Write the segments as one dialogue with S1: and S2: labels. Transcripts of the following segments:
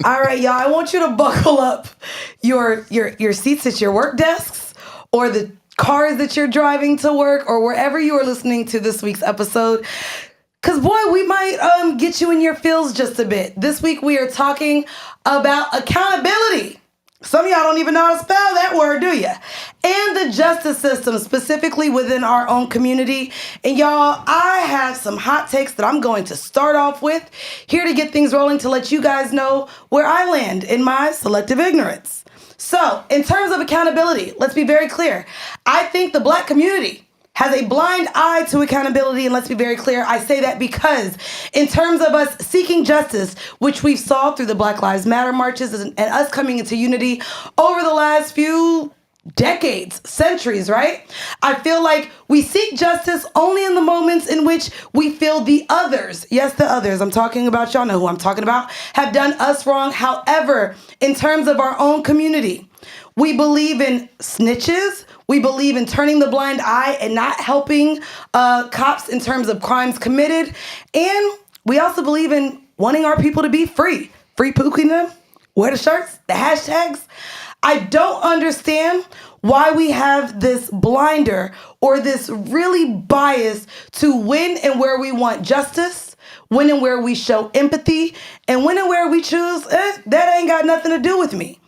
S1: All right, y'all. I want you to buckle up your seats at your work desks or the cars that you're driving to work or wherever you are listening to this week's episode. Cause boy, we might get you in your feels just a bit. This week we are talking about accountability. Some of y'all don't even know how to spell that word, do you? And the justice system, specifically within our own community. And y'all, I have some hot takes that I'm going to start off with, here to get things rolling to let you guys know where I land in my selective ignorance. So, in terms of accountability, let's be very clear. I think the Black community has a blind eye to accountability, and let's be very clear, I say that because in terms of us seeking justice, which we saw through the Black Lives Matter marches and us coming into unity over the last few decades, centuries, right? I feel like we seek justice only in the moments in which we feel the others, yes, the others, I'm talking about, y'all know who I'm talking about, have done us wrong. However, in terms of our own community, we believe in snitches. We believe in turning the blind eye and not helping cops in terms of crimes committed. And we also believe in wanting our people to be free. Free pooking them, wear the shirts, the hashtags. I don't understand why we have this blinder or this really bias to when and where we want justice, when and where we show empathy, and when and where we choose, that ain't got nothing to do with me.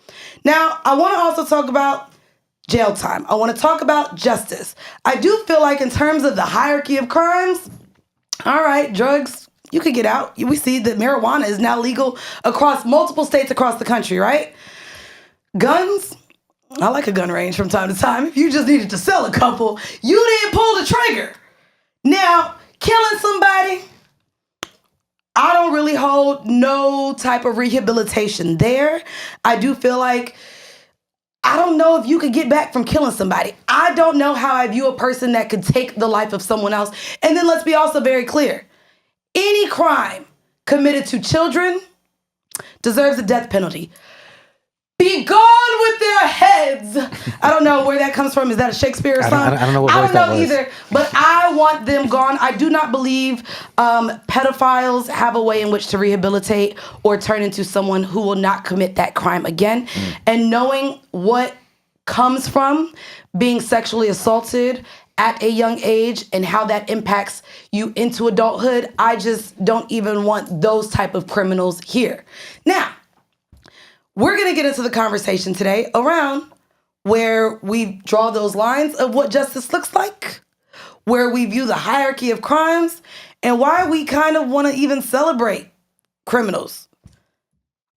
S1: Now, I want to also talk about jail time. I want to talk about justice. I do feel like in terms of the hierarchy of crimes, all right, drugs, you could get out. We see that marijuana is now legal across multiple states across the country, right? Guns, I like a gun range from time to time. If you just needed to sell a couple, you didn't pull the trigger. Now, killing somebody, I don't really hold no type of rehabilitation there. I do feel like, I don't know if you could get back from killing somebody. I don't know how I view a person that could take the life of someone else. And then let's be also very clear. Any crime committed to children deserves a death penalty. Be gone with their heads. I don't know where that comes from. Is that a Shakespeare song?
S2: I don't know what
S1: I don't know
S2: that was.
S1: either. But I want them gone. I do not believe pedophiles have a way in which to rehabilitate or turn into someone who will not commit that crime again. And knowing what comes from being sexually assaulted at a young age and how that impacts you into adulthood, I just don't even want those type of criminals here. Now, we're going to get into the conversation today around where we draw those lines of what justice looks like, where we view the hierarchy of crimes, and why we kind of want to even celebrate criminals.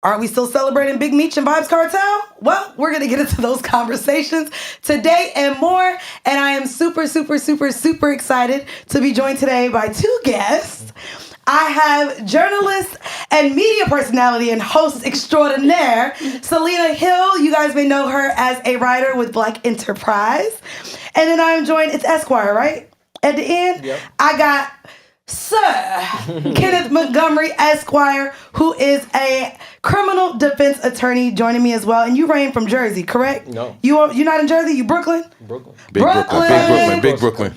S1: Aren't we still celebrating Big Meech and Vibes Cartel? Well, we're going to get into those conversations today and more. And I am super, super, super, super excited to be joined today by two guests. I have journalist and media personality and host extraordinaire, Selena Hill. You guys may know her as a writer with Black Enterprise. And then I'm joined, it's Esquire, right? At the end,
S3: Yep.
S1: I got Sir Kenneth Montgomery, Esquire, who is a criminal defense attorney, joining me as well. And you reign from Jersey, correct?
S3: No.
S1: You're not in Jersey? You Brooklyn?
S3: Brooklyn.
S1: Brooklyn.
S4: Big Brooklyn.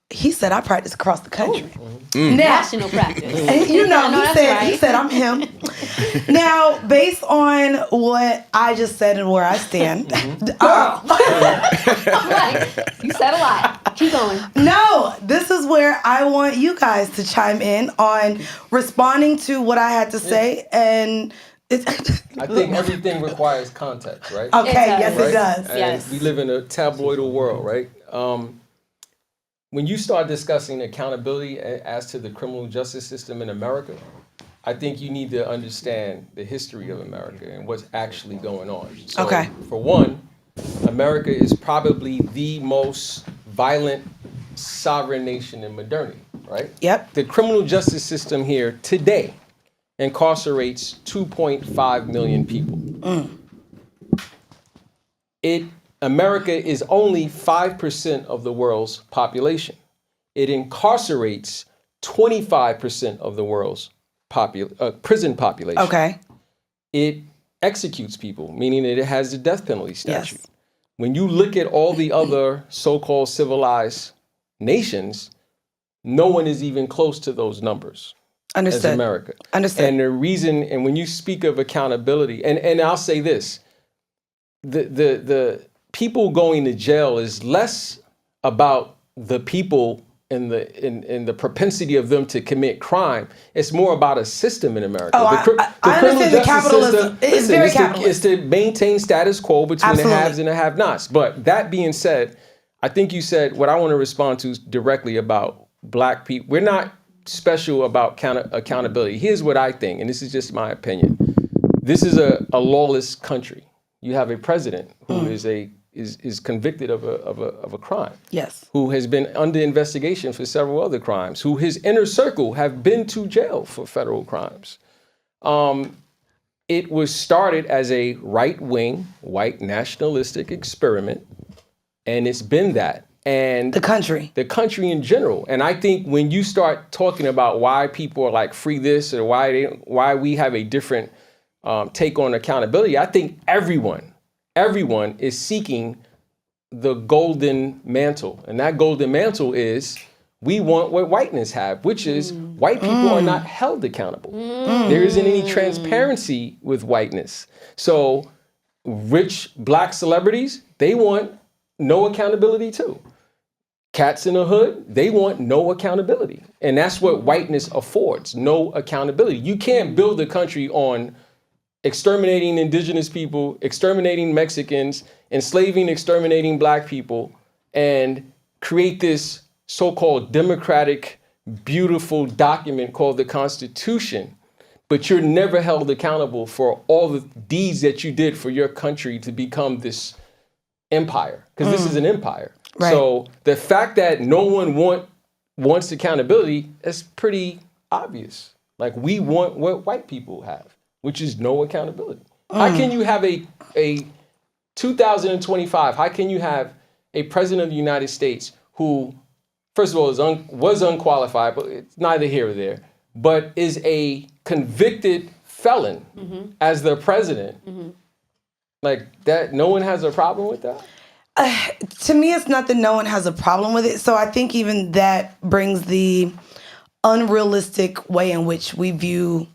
S1: He said I practice across the country.
S4: Mm.
S1: Now,
S5: National practice.
S1: you know,
S5: No,
S1: he
S5: that's
S1: said
S5: right.
S1: he said I'm him. Now, based on what I just said and where I stand,
S5: Right. You said a lot. Keep going.
S1: no, this is where I want you guys to chime in on responding to what I had to say, and it's
S3: I think everything requires context, right?
S1: okay.
S5: It
S1: Yes,
S5: does.
S1: it does.
S3: And
S5: Yes.
S3: we live in a tabloidal world, right? When you start discussing accountability as to the criminal justice system in America, I think you need to understand the history of America and what's actually going on. So,
S1: Okay.
S3: For one, America is probably the most violent sovereign nation in modernity, right?
S1: Yep.
S3: The criminal justice system here today incarcerates 2.5 million people. America is only 5% of the world's population. It incarcerates 25% of the world's prison population.
S1: Okay.
S3: It executes people, meaning that it has the death penalty statute.
S1: Yes.
S3: When you look at all the other so-called civilized nations, no one is even close to those numbers. as America.
S1: Understood.
S3: And the reason, and when you speak of accountability, and I'll say this, the people going to jail is less about the people and the propensity of them to commit crime. It's more about a system in America.
S1: Oh, I understand the capitalism. It's very capitalist.
S3: It's to maintain status quo between
S1: Absolutely.
S3: the haves and the have-nots. But that being said, I think you said what I want to respond to directly about black people. We're not special about accountability. Here's what I think, and this is just my opinion. This is a lawless country. You have a president who is convicted of a crime.
S1: Yes.
S3: Who has been under investigation for several other crimes, who his inner circle have been to jail for federal crimes. It was started as a right-wing, white nationalistic experiment, and it's been that. And the country in general. And I think when you start talking about why people are like free this or why we have a different take on accountability, I think everyone is seeking the golden mantle. And that golden mantle is we want what whiteness have, which is white people are not held accountable. There isn't any transparency with whiteness. So rich black celebrities, they want no accountability too. Cats in the hood, they want no accountability. And that's what whiteness affords, no accountability. You can't build a country on exterminating indigenous people, exterminating Mexicans, exterminating black people, and create this so-called democratic, beautiful document called the Constitution, but you're never held accountable for all the deeds that you did for your country to become this empire, because this is an empire. Right. So the fact that no one wants accountability is pretty obvious. Like, we want what white people have, which is no accountability. How can you have a 2025, how can you have a president of the United States who, first of all, was unqualified, but it's neither here or there, but is a convicted felon as the president? Like that, no one has a problem with that?
S1: To me, it's not that no one has a problem with it. So I think even that brings the unrealistic way in which we view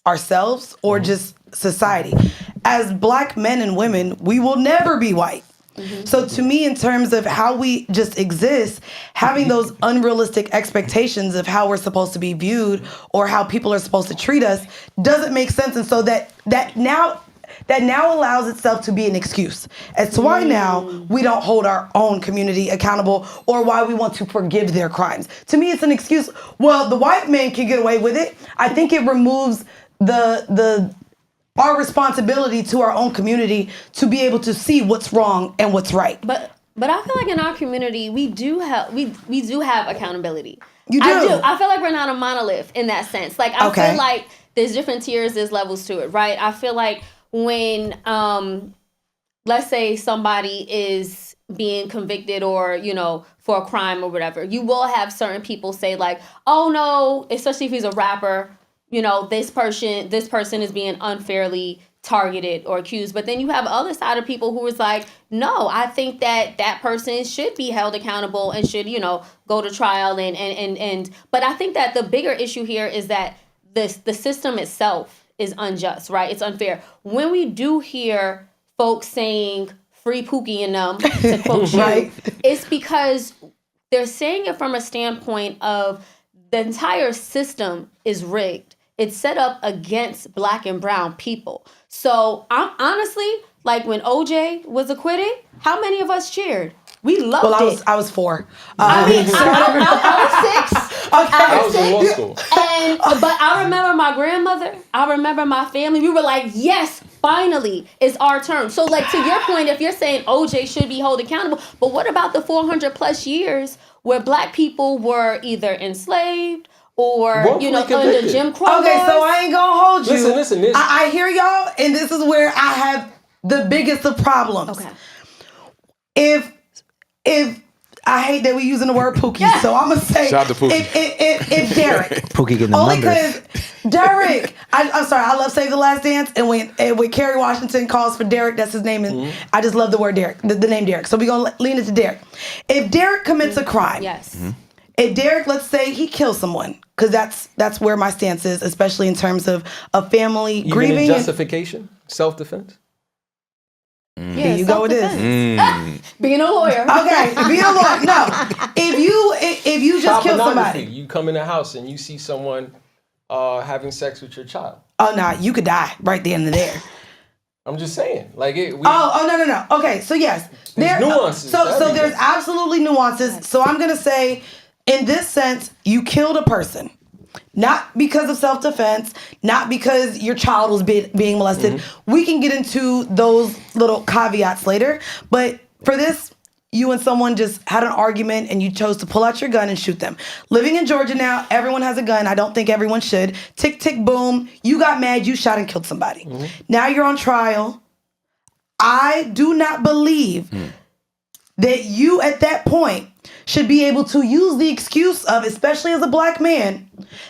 S1: ourselves or just society. As black men and women, we will never be white. So to me, in terms of how we just exist, having those unrealistic expectations of how we're supposed to be viewed or how people are supposed to treat us doesn't make sense. And so that now allows itself to be an excuse as to why now we don't hold our own community accountable or why we want to forgive their crimes. To me, it's an excuse. Well, the white man can get away with it. I think it removes our responsibility to our own community to be able to see what's wrong and what's right.
S5: But I feel like in our community we do have accountability.
S1: You do.
S5: I feel like we're not a monolith in that sense. Like I feel like there's different tiers, there's levels to it, right? I feel like when let's say somebody is being convicted or, for a crime or whatever, you will have certain people say like, oh no, especially if he's a rapper, this person is being unfairly targeted or accused. But then you have the other side of people who is like, no, I think that person should be held accountable and should, go to trial and but I think that the bigger issue here is that the system itself is unjust, right? It's unfair. When we do hear folks saying free Pookie and them, to quote you, right, it's because they're saying it from a standpoint of the entire system is rigged. It's set up against black and brown people. So I'm honestly, like when OJ was acquitted, how many of us cheered? We loved it.
S1: I was 4.
S5: I was 6.
S3: I was in law school.
S5: But I remember my grandmother. I remember my family. We were like, yes, finally, it's our turn. So like to your point, if you're saying OJ should be held accountable, but what about the 400 plus years where black people were either enslaved or, under Jim Crow laws?
S1: Okay, so I ain't gonna hold you.
S3: Listen.
S1: I hear y'all, and this is where I have the biggest of problems.
S5: Okay.
S1: If I hate that we using the word Pookie, so I'm gonna say
S2: shout out to Pookie.
S1: If Derek,
S4: Pookie getting the
S1: only
S4: numbers.
S1: because Derek, I'm sorry, I love Save the Last Dance, and when Kerry Washington calls for Derek, that's his name, and I just love the word Derek, the name Derek. So we gonna lean into Derek. If Derek commits a crime,
S5: yes,
S1: if Derek, let's say he kills someone, because that's where my stance is, especially in terms of a family
S3: Even
S1: grieving.
S3: in justification, self-defense.
S5: Yeah,
S1: Here you go with this.
S5: Being a lawyer.
S1: Okay, being a lawyer. No, if you just kill somebody,
S3: you come in the house and you see someone having sex with your child.
S1: Oh no, you could die right there and there.
S3: I'm just saying, like it.
S1: No. Okay, so yes,
S3: there's nuances.
S1: So there's absolutely nuances. So I'm gonna say, in this sense, you killed a person. Not because of self-defense, not because your child was being molested. We can get into those little caveats later. But for this, you and someone just had an argument and you chose to pull out your gun and shoot them. Living in Georgia now, everyone has a gun. I don't think everyone should. Tick, tick, boom. You got mad. You shot and killed somebody. Now you're on trial. I do not believe that you at that point should be able to use the excuse of, especially as a black man,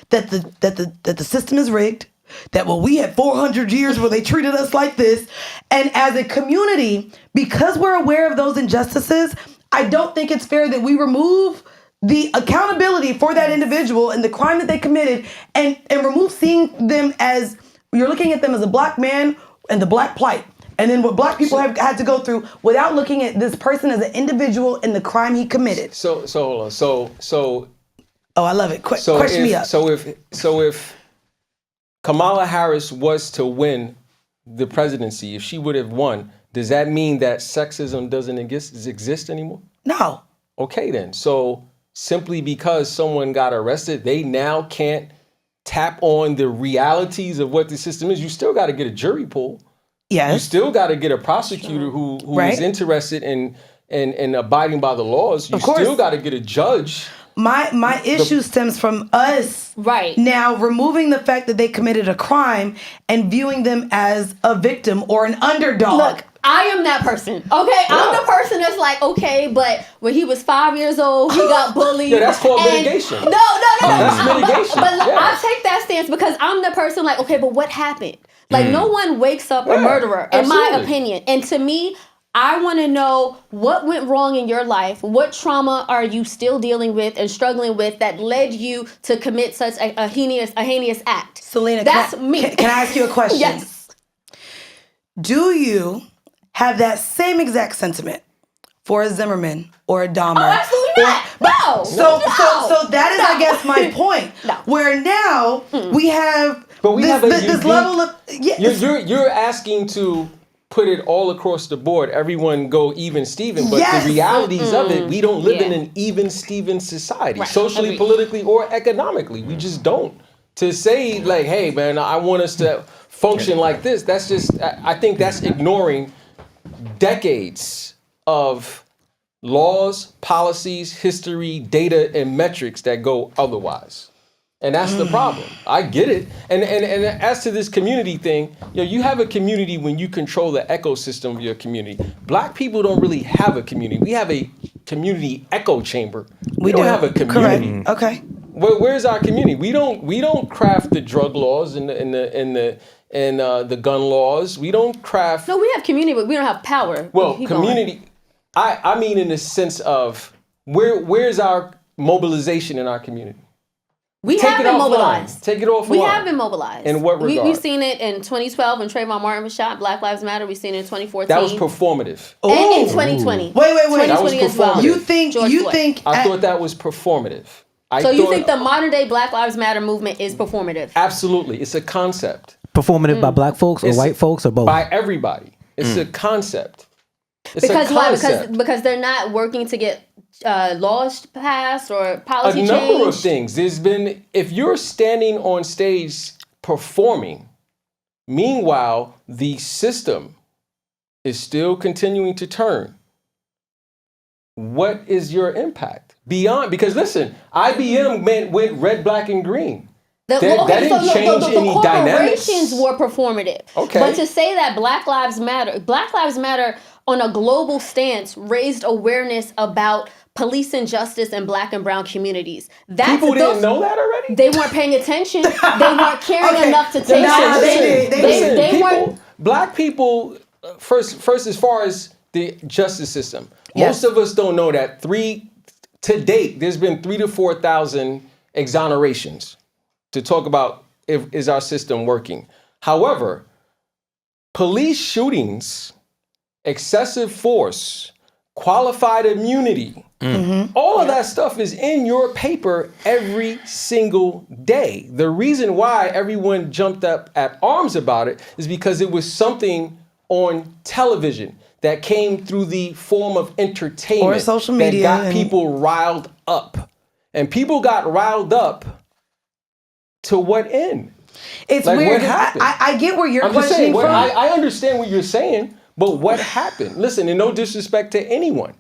S1: that the system is rigged, that we had 400 years where they treated us like this. And as a community, because we're aware of those injustices, I don't think it's fair that we remove the accountability for that individual and the crime that they committed and remove seeing them as, you're looking at them as a black man and the black plight. And then what black people have had to go through without looking at this person as an individual and the crime he committed.
S3: So hold on. So.
S1: Oh, I love it. Question me up.
S3: So if Kamala Harris was to win the presidency, if she would have won, does that mean that sexism doesn't exist anymore?
S1: No.
S3: Okay, then. So simply because someone got arrested, they now can't tap on the realities of what the system is. You still got to get a jury pool.
S1: Yes.
S3: You still got to get a prosecutor who is interested in abiding by the laws. You still got to get a judge.
S1: My issue stems from us now removing the fact that they committed a crime and viewing them as a victim or an underdog.
S5: Look, I am that person. Okay, I'm the person that's like, okay, but when he was 5 years old, he got bullied.
S3: Yeah, that's called mitigation.
S5: No.
S3: That's mitigation.
S5: But I take that stance because I'm the person like, okay, but what happened? Like, no one wakes up a murderer, in my opinion. And to me, I want to know what went wrong in your life. What trauma are you still dealing with and struggling with that led you to commit such a heinous act?
S1: Selena,
S5: that's me.
S1: Can I ask you a question?
S5: Yes.
S1: Do you have that same exact sentiment for a Zimmerman or a Dahmer?
S5: Oh, absolutely not. No.
S1: So that is, I guess, my point.
S5: No.
S1: Where now we have this level of...
S3: You're asking to put it all across the board, everyone go even Steven, but the realities of it, we don't live in an even Steven society, socially, politically, or economically. We just don't. To say like, hey man, I want us to function like this, that's just, I think that's ignoring decades of laws, policies, history, data, and metrics that go otherwise. And that's the problem. I get it. And as to this community thing, you have a community when you control the ecosystem of your community. Black people don't really have a community. We have a community echo chamber. We don't have a community.
S1: Correct. Okay.
S3: Where's our community? We don't craft the drug laws and the gun laws. We don't craft.
S5: No, we have community, but we don't have power.
S3: Well, community. I mean, in the sense of where's our mobilization in our community?
S5: We have been mobilized.
S3: Take it offline.
S5: We have been mobilized.
S3: In what regard?
S5: We've seen it in 2012 when Trayvon Martin was shot. Black Lives Matter. We've seen it in 2014.
S3: That was performative.
S5: And in 2020.
S1: Wait.
S5: 2020
S3: that was performative.
S5: as well.
S1: You think?
S3: I thought that was performative.
S5: You think the modern day Black Lives Matter movement is performative?
S3: Absolutely. It's a concept.
S2: Performative by black folks or white folks or both?
S3: By everybody. It's a concept.
S5: Because they're not working to get laws passed or policy change.
S3: A number of things. There's been, if you're standing on stage performing, meanwhile, the system is still continuing to turn. What is your impact? Beyond, because listen, IBM went red, black, and green. That didn't change any dynamics.
S5: The corporations were performative.
S3: Okay.
S5: But to say that Black Lives Matter on a global stance raised awareness about police injustice in Black and brown communities.
S3: People didn't know that already?
S5: They weren't paying attention. They weren't caring enough to take
S3: Listen,
S5: they weren't.
S3: Black people, first as far as the justice system, most of us don't know that to date, there's been 3,000 to 4,000 exonerations to talk about is our system working. However, police shootings, excessive force, qualified immunity, all of that stuff is in your paper every single day. The reason why everyone jumped up at arms about it is because it was something on television that came through the form of entertainment
S1: or social media
S3: that got people riled up. And people got riled up to what end?
S1: It's
S3: like,
S1: weird.
S3: What happened?
S1: I get where you're
S3: I'm just
S1: questioning
S3: saying,
S1: from.
S3: I understand what you're saying, but what happened? Listen, and no disrespect to anyone.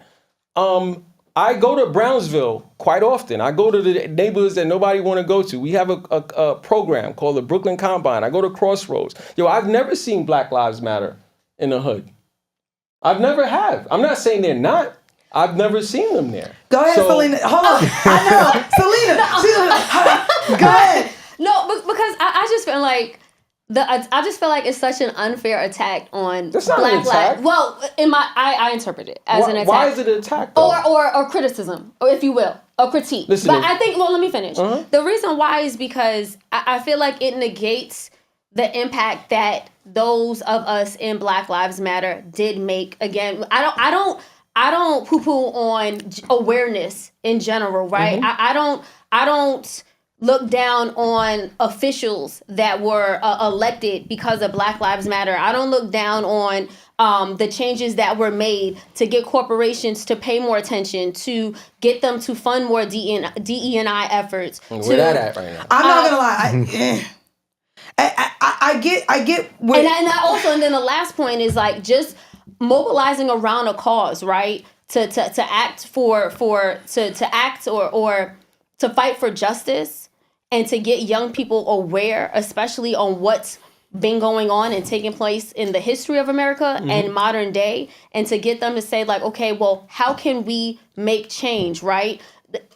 S3: I go to Brownsville quite often. I go to the neighborhoods that nobody want to go to. We have a program called the Brooklyn Combine. I go to Crossroads. I've never seen Black Lives Matter in the hood. I've never have. I'm not saying they're not. I've never seen them there.
S1: Go ahead, Selena. Hold on. I know. Selena. Go ahead.
S5: No, because I just feel like I just feel like it's such an unfair attack on
S3: That's not
S5: Black
S3: an attack.
S5: lives. Well, I interpret it as an attack.
S3: Why is it an attack, though?
S5: Or criticism, or if you will, or critique.
S3: Listen,
S5: but I think, let me finish. The reason why is because I feel like it negates the impact that those of us in Black Lives Matter did make. Again, I don't poo-poo on awareness in general, right? I don't look down on officials that were elected because of Black Lives Matter. I don't look down on the changes that were made to get corporations to pay more attention, to get them to fund more DE&I efforts.
S3: Where that at right now?
S1: I'm not gonna lie. I get where.
S5: And then the last point is like just mobilizing around a cause, right? To act to act or to fight for justice. And to get young people aware, especially on what's been going on and taking place in the history of America and modern day, and to get them to say like, okay, well, how can we make change, right?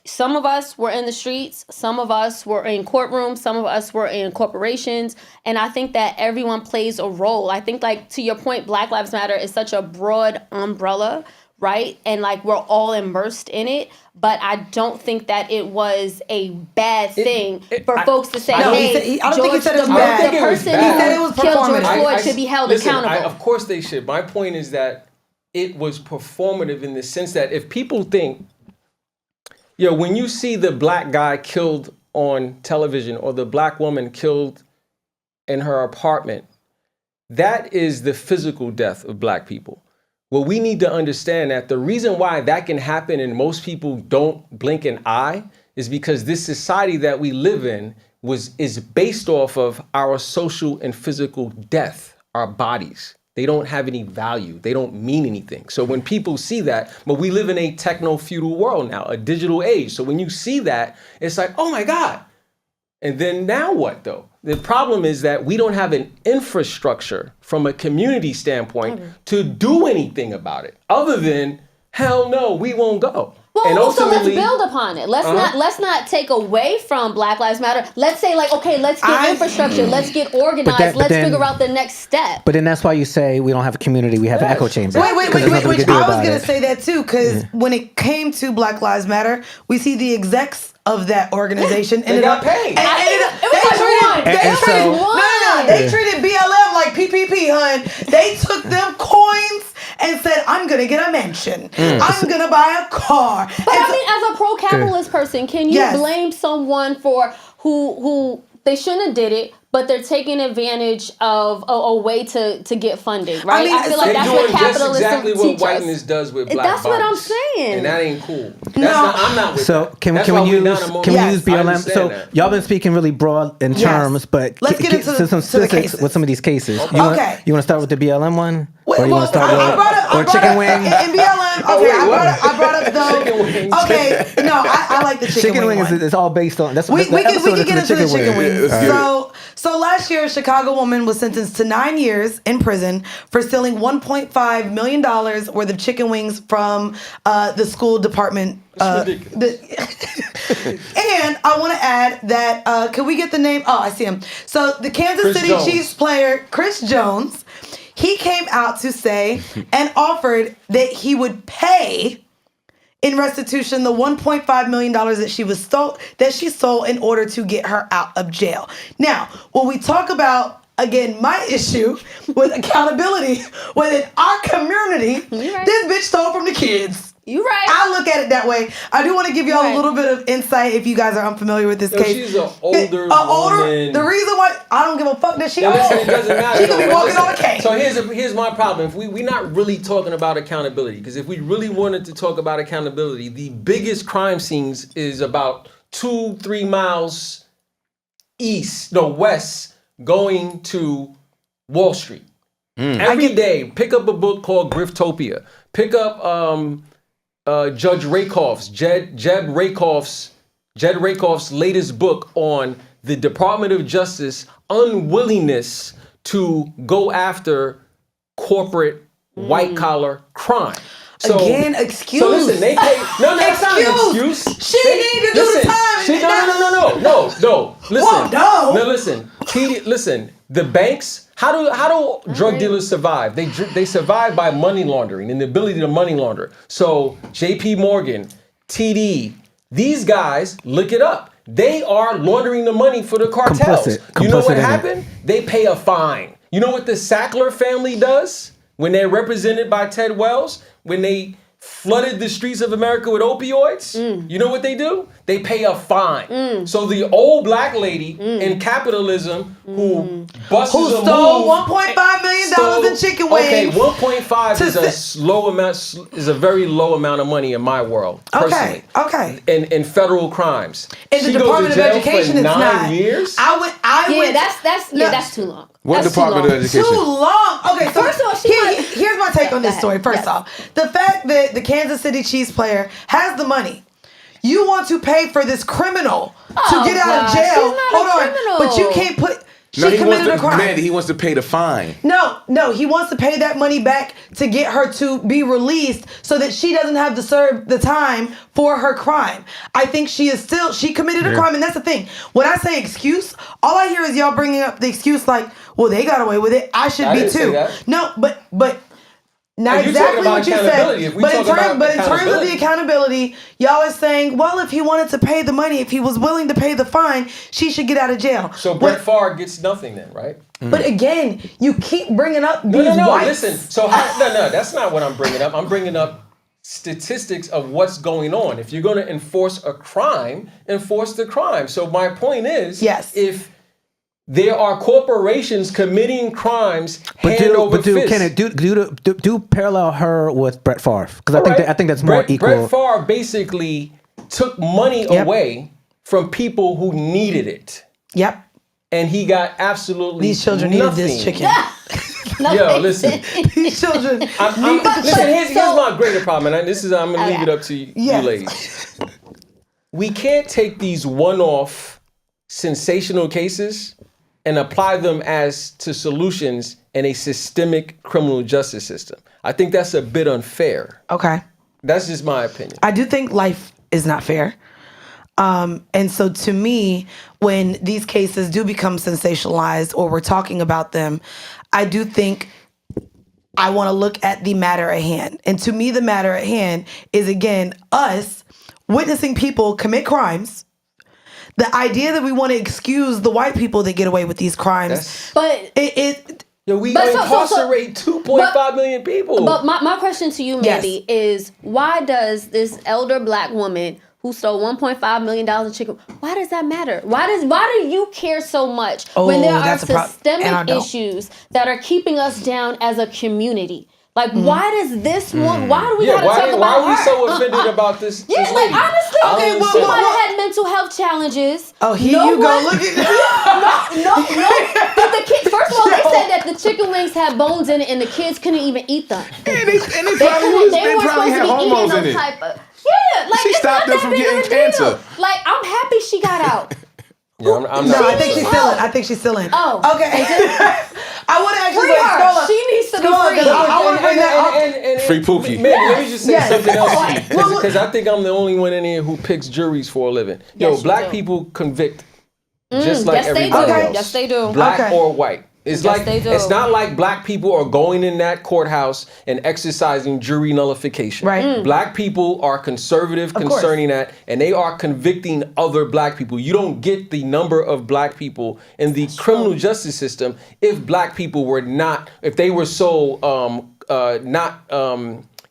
S5: Some of us were in the streets, some of us were in courtrooms, some of us were in corporations, and I think that everyone plays a role. I think, like, to your point, Black Lives Matter is such a broad umbrella, right? And like we're all immersed in it, but I don't think that it was a bad thing for folks to say,
S1: I don't think he said it was bad.
S5: The person
S1: He said it was
S5: who killed George
S1: performative.
S5: Floyd should be held accountable.
S3: Of course they should. My point is that it was performative in the sense that if people think, when you see the black guy killed on television or the black woman killed in her apartment, that is the physical death of black people. Well, we need to understand that the reason why that can happen and most people don't blink an eye is because this society that we live in is based off of our social and physical death, our bodies. They don't have any value. They don't mean anything. So when people see that, but we live in a techno-feudal world now, a digital age. So when you see that, it's like, oh my God. And then now what though? The problem is that we don't have an infrastructure from a community standpoint to do anything about it other than, hell no, we won't go.
S5: Well,
S3: and
S5: so let's build upon it. Let's not take away from Black Lives Matter. Let's say like, okay, let's get infrastructure. Let's get organized. Let's figure out the next step.
S2: But then that's why you say we don't have a community. We have an echo chamber.
S1: Wait. I was going to say that too, because when it came to Black Lives Matter, we see the execs of that organization
S3: they got paid.
S1: They treated BLM like PPP, hun. They took them coins and said, I'm going to get a mansion. I'm going to buy a car.
S5: But I mean, as a pro-capitalist person, can you blame someone for who they shouldn't have did it, but they're taking advantage of a way to get funding, right? I feel like that's what capitalism
S3: just exactly what
S5: teaches
S3: whiteness does with black
S5: That's what I'm
S3: bodies.
S5: saying.
S3: And that ain't cool. I'm not with
S2: so
S3: that.
S2: can we use BLM? So
S3: that.
S2: y'all been speaking really broad in terms, but
S1: let's get into
S2: some specifics with some of these cases. You want to start with the BLM one?
S1: Wait,
S2: or you want to start with chicken wing?
S1: In BLM, I brought up though. Okay, no, I like the chicken wing.
S2: Chicken wing is all based on.
S1: We can get into the chicken wing. So last year, a Chicago woman was sentenced to 9 years in prison for stealing $1.5 million worth of chicken wings from the school department.
S3: That's ridiculous.
S1: And I want to add that, can we get the name? Oh, I see him. So the Kansas City Chiefs player, Chris Jones, he came out to say and offered that he would pay in restitution the $1.5 million that she stole in order to get her out of jail. Now, when we talk about, again, my issue with accountability within our community, this bitch stole from the kids.
S5: You right.
S1: I look at it that way. I do want to give y'all a little bit of insight if you guys are unfamiliar with this case.
S3: She's an older woman.
S1: The reason why I don't give a fuck that she old.
S3: Listen, it doesn't matter.
S1: She can be walking on a cane.
S3: So here's my problem. If we're not really talking about accountability, because if we really wanted to talk about accountability, the biggest crime scenes is about 2-3 miles west, going to Wall Street. Every day, pick up a book called Griftopia. Pick up Jed Rakoff's latest book on the Department of Justice unwillingness to go after corporate white collar crime. So,
S1: again, excuse.
S3: So listen, they pay. No, that's not an excuse.
S1: She need to do the time.
S3: No. Listen.
S1: Whoa, no.
S3: No, listen. Listen. The banks. How do drug dealers survive? They survive by money laundering and the ability to money launder. So J.P. Morgan, TD, these guys, look it up. They are laundering the money for the cartels. You know what happened? They pay a fine. You know what the Sackler family does when they're represented by Ted Wells? When they flooded the streets of America with opioids, you know what they do? They pay a fine. So the old black lady in capitalism who stole
S1: $1.5 million in chicken wings.
S3: Okay, 1.5 is a very low amount of money in my world, personally.
S1: Okay.
S3: In federal crimes.
S1: In the Department of Education, it's 9
S3: years.
S5: That's too long.
S4: What Department of Education?
S1: Too long. Okay, so
S5: first of all,
S1: here's my take on this story. First off, the fact that the Kansas City Chiefs player has the money. You want to pay for this criminal to get out of jail. Hold on. But you can't put... She committed a crime.
S4: Mandy, he wants to pay the fine.
S1: No, he wants to pay that money back to get her to be released so that she doesn't have to serve the time for her crime. I think she committed a crime, and that's the thing. When I say excuse, all I hear is y'all bringing up the excuse like, well, they got away with it. I should be too. No, but not exactly what you said. But in terms of the accountability, y'all are saying, well, if he wanted to pay the money, if he was willing to pay the fine, she should get out of jail.
S3: So Brett Favre gets nothing then, right?
S1: But again, you keep bringing up these whites.
S3: Listen. So that's not what I'm bringing up. I'm bringing up statistics of what's going on. If you're going to enforce a crime, enforce the crime. So my point is, if there are corporations committing crimes hand over fist.
S2: Kenneth, do parallel her with Brett Favre, because I think that's more equal.
S3: Brett Favre basically took money away from people who needed it.
S1: Yep.
S3: And he got absolutely
S1: these children needed this chicken.
S3: Yo, listen.
S1: These children.
S3: Here's my greater problem, and I'm gonna leave it up to you ladies. We can't take these one-off sensational cases and apply them as to solutions in a systemic criminal justice system. I think that's a bit unfair.
S1: Okay.
S3: That's just my opinion.
S1: I do think life is not fair. And so to me, when these cases do become sensationalized or we're talking about them, I do think I want to look at the matter at hand. And to me, the matter at hand is, again, us witnessing people commit crimes. The idea that we want to excuse the white people that get away with these crimes, we
S3: incarcerate 2.5 million people.
S5: But my question to you, Mandy, is why does this elder black woman who stole $1.5 million in chicken, why does that matter? Why do you care so much when there are systemic issues that are keeping us down as a community? Like, why does this one? Why do we gotta talk about
S3: why are we so offended about this?
S5: Yeah, like honestly, she might have had mental health challenges.
S1: Oh, here you go. Look at that.
S5: No. First of all, they said that the chicken wings had bones in it, and the kids couldn't even eat them.
S4: And they probably had hormones in it.
S5: Like
S4: she stopped them from getting cancer.
S5: Like, I'm happy she got out.
S3: Yeah, I'm not.
S1: I think she's still in.
S5: Oh,
S1: okay. I want to actually
S5: her. She needs to be free.
S1: I want to bring that up.
S4: Free Pookie.
S3: Man, let me just say something else, because I think I'm the only one in here who picks juries for a living. Black people convict just like everybody else.
S5: Yes, they do.
S3: Black or white. It's
S5: Yes,
S3: like
S5: they do.
S3: it's not like black people are going in that courthouse and exercising jury nullification.
S1: Right.
S3: Black people are conservative concerning that, and they are convicting other black people. You don't get the number of black people in the criminal justice system if black people were not, if they were so not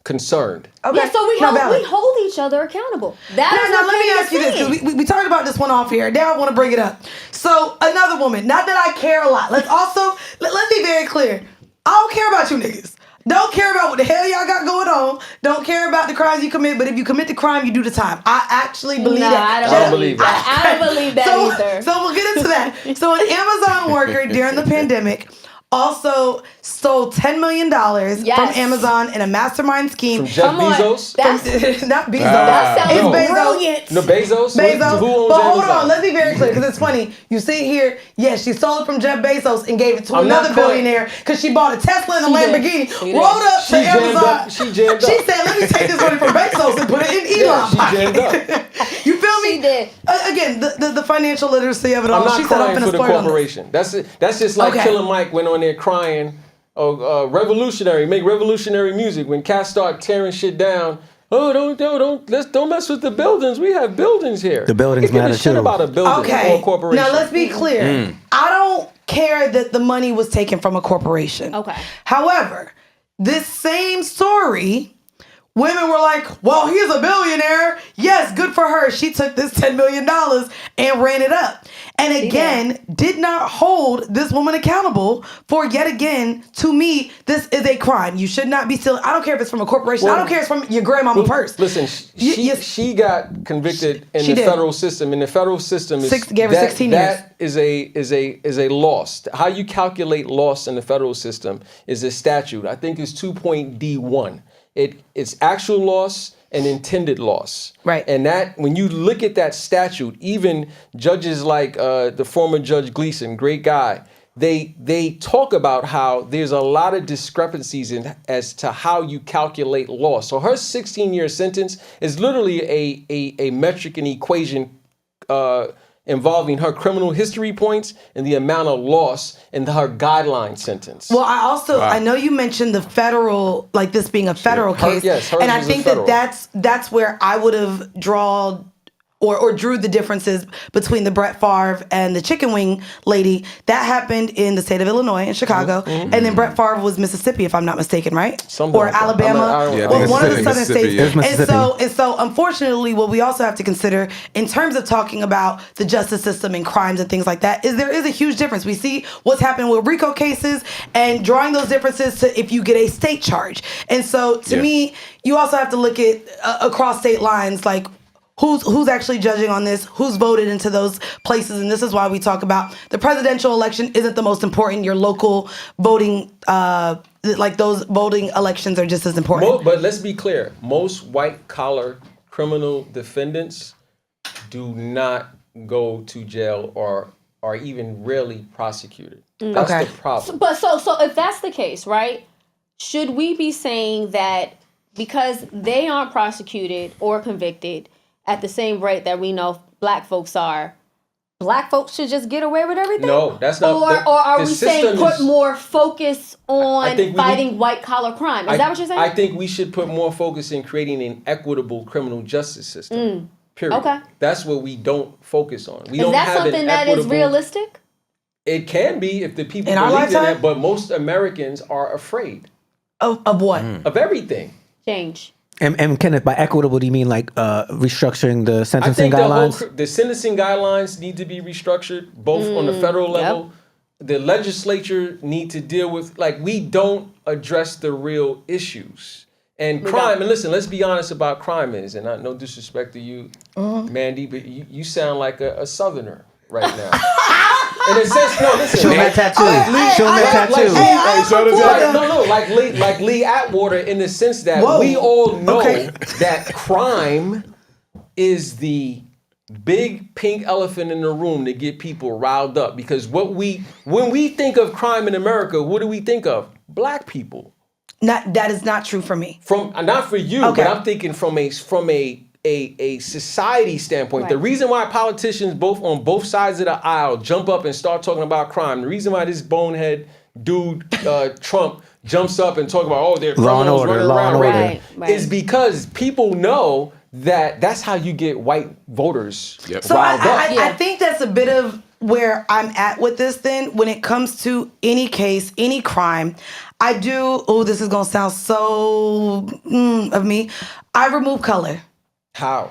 S3: concerned.
S1: Okay.
S5: Yeah, so we hold each other accountable. That is
S1: Now,
S5: what
S1: let me
S5: Kenny
S1: ask you
S5: is
S1: this,
S5: saying.
S1: because we talked about this one off here. Now I want to bring it up. So, another woman, not that I care a lot. Let's be very clear. I don't care about you niggas. Don't care about what the hell y'all got going on. Don't care about the crimes you commit, but if you commit the crime, you do the time. I actually believe that.
S5: I don't believe that. I don't believe that either.
S1: So we'll get into that. So an Amazon worker during the pandemic also stole $10 million from Amazon in a mastermind scheme.
S3: From Jeff Bezos?
S1: Not Bezos.
S5: That sounds
S1: It's
S5: brilliant.
S3: No, Bezos?
S1: Bezos.
S3: Who owns
S1: But hold
S3: Amazon?
S1: on, let's be very clear, because it's funny. You see here, yes, she stole it from Jeff Bezos and gave it to
S3: I'm not
S1: another
S3: calling-
S1: billionaire because she bought a Tesla and a Lamborghini.
S5: She did.
S1: Rolled up
S3: She
S1: to
S3: jammed
S1: Amazon.
S3: up. She jammed
S1: She
S3: up.
S1: said, let me take this money from Bezos and put it in
S3: Yeah,
S1: Elon's
S3: she
S1: pocket.
S3: jammed up.
S1: You feel me?
S5: She did.
S1: Again, the financial literacy of it all.
S3: I'm not
S1: She said,
S3: crying
S1: I'm
S3: for the
S1: finna splurge on this.
S3: corporation. That's just like
S1: Okay.
S3: Killer Mike went on there crying. Make revolutionary music. When cats start tearing shit down, don't mess with the buildings. We have buildings here.
S2: The buildings
S3: Who gives a
S2: matter
S3: shit
S2: too.
S3: about a building
S1: Okay.
S3: or a corporation.
S1: Now let's be clear. I don't care that the money was taken from a corporation.
S5: Okay.
S1: However, this same story, women were like, well, he's a billionaire. Yes, good for her. She took this $10 million and ran it up. And again, did not hold this woman accountable for, yet again, to me, this is a crime. You should not be stealing. I don't care if it's from a corporation. I don't care if it's from your grandmama purse.
S3: Listen, she got convicted in the federal system. And the federal system is
S1: Gave her 16 years.
S3: That is a loss. How you calculate loss in the federal system is a statute. I think it's 2.D1. It's actual loss and intended loss.
S1: Right.
S3: And that, when you look at that statute, even judges like the former Judge Gleason, great guy, they talk about how there's a lot of discrepancies as to how you calculate loss. So her 16-year sentence is literally a metric and equation involving her criminal history points and the amount of loss in her guideline sentence.
S1: Well, I know you mentioned the federal, like this being a federal case.
S3: Yes, hers
S1: and I
S3: was a
S1: think
S3: federal.
S1: that's where I would have drawn or drew the differences between the Brett Favre and the chicken wing lady. That happened in the state of Illinois, in Chicago. And then Brett Favre was Mississippi, if I'm not mistaken, right?
S3: Something
S1: or
S3: like that.
S1: Alabama.
S4: Yeah, I
S1: Well,
S4: think
S1: one of the
S4: it's
S1: southern
S4: Mississippi,
S1: states.
S4: yeah.
S2: It's Mississippi.
S1: And so, unfortunately, what we also have to consider in terms of talking about the justice system and crimes and things like that is there is a huge difference. We see what's happening with RICO cases and drawing those differences to if you get a state charge. And so, to me, you also have to look at across state lines, like who's actually judging on this, who's voted into those places. And this is why we talk about the presidential election isn't the most important. Your local voting, like those voting elections are just as important.
S3: But let's be clear. Most white-collar criminal defendants do not go to jail or are even rarely prosecuted. That's
S1: Okay.
S3: the problem.
S5: But so if that's the case, right? Should we be saying that because they aren't prosecuted or convicted at the same rate that we know black folks are, black folks should just get away with everything?
S3: No, that's not.
S5: Or are
S3: the
S5: we saying
S3: system
S5: put
S3: is-
S5: more focus on
S3: think we
S5: fighting white collar crime? Is that what you're saying?
S3: I think we should put more focus in creating an equitable criminal justice system. Period.
S5: Okay.
S3: That's what we don't focus on. We
S5: Is
S3: don't
S5: that
S3: have
S5: something
S3: an
S5: that is
S3: equitable-
S5: realistic?
S3: It can be if the people
S1: In our
S3: believe in
S1: lifetime?
S3: it, but most Americans are afraid
S1: Of what?
S3: of everything.
S5: Change.
S2: And Kenneth, by equitable, do you mean like restructuring the
S3: I
S2: sentencing
S3: think
S2: guidelines?
S3: the sentencing guidelines need to be restructured, both on the federal level. The legislature need to deal with, like, we don't address the real issues. And crime, and listen, let's be honest about crime is, and no disrespect to you, Mandy, but you sound like a Southerner right now. In a sense, no, listen.
S2: Show that tattoo. Show that tattoo.
S3: Like Lee Atwater, in the sense that
S1: Whoa.
S3: we all know
S1: Okay.
S3: that crime is the big pink elephant in the room to get people riled up. Because when we think of crime in America, what do we think of? Black people.
S1: That is not true for me.
S3: Not for you,
S1: Okay.
S3: but I'm thinking from a a society standpoint.
S5: Right.
S3: The reason why politicians on both sides of the aisle jump up and start talking about crime, the reason why this bonehead dude Trump jumps up and talk about they're criminals running around is because people know that that's how you get white voters
S1: So
S3: riled up.
S1: I think that's a bit of where I'm at with this then. When it comes to any case, any crime, I do, this is going to sound so of me, I remove color.
S3: How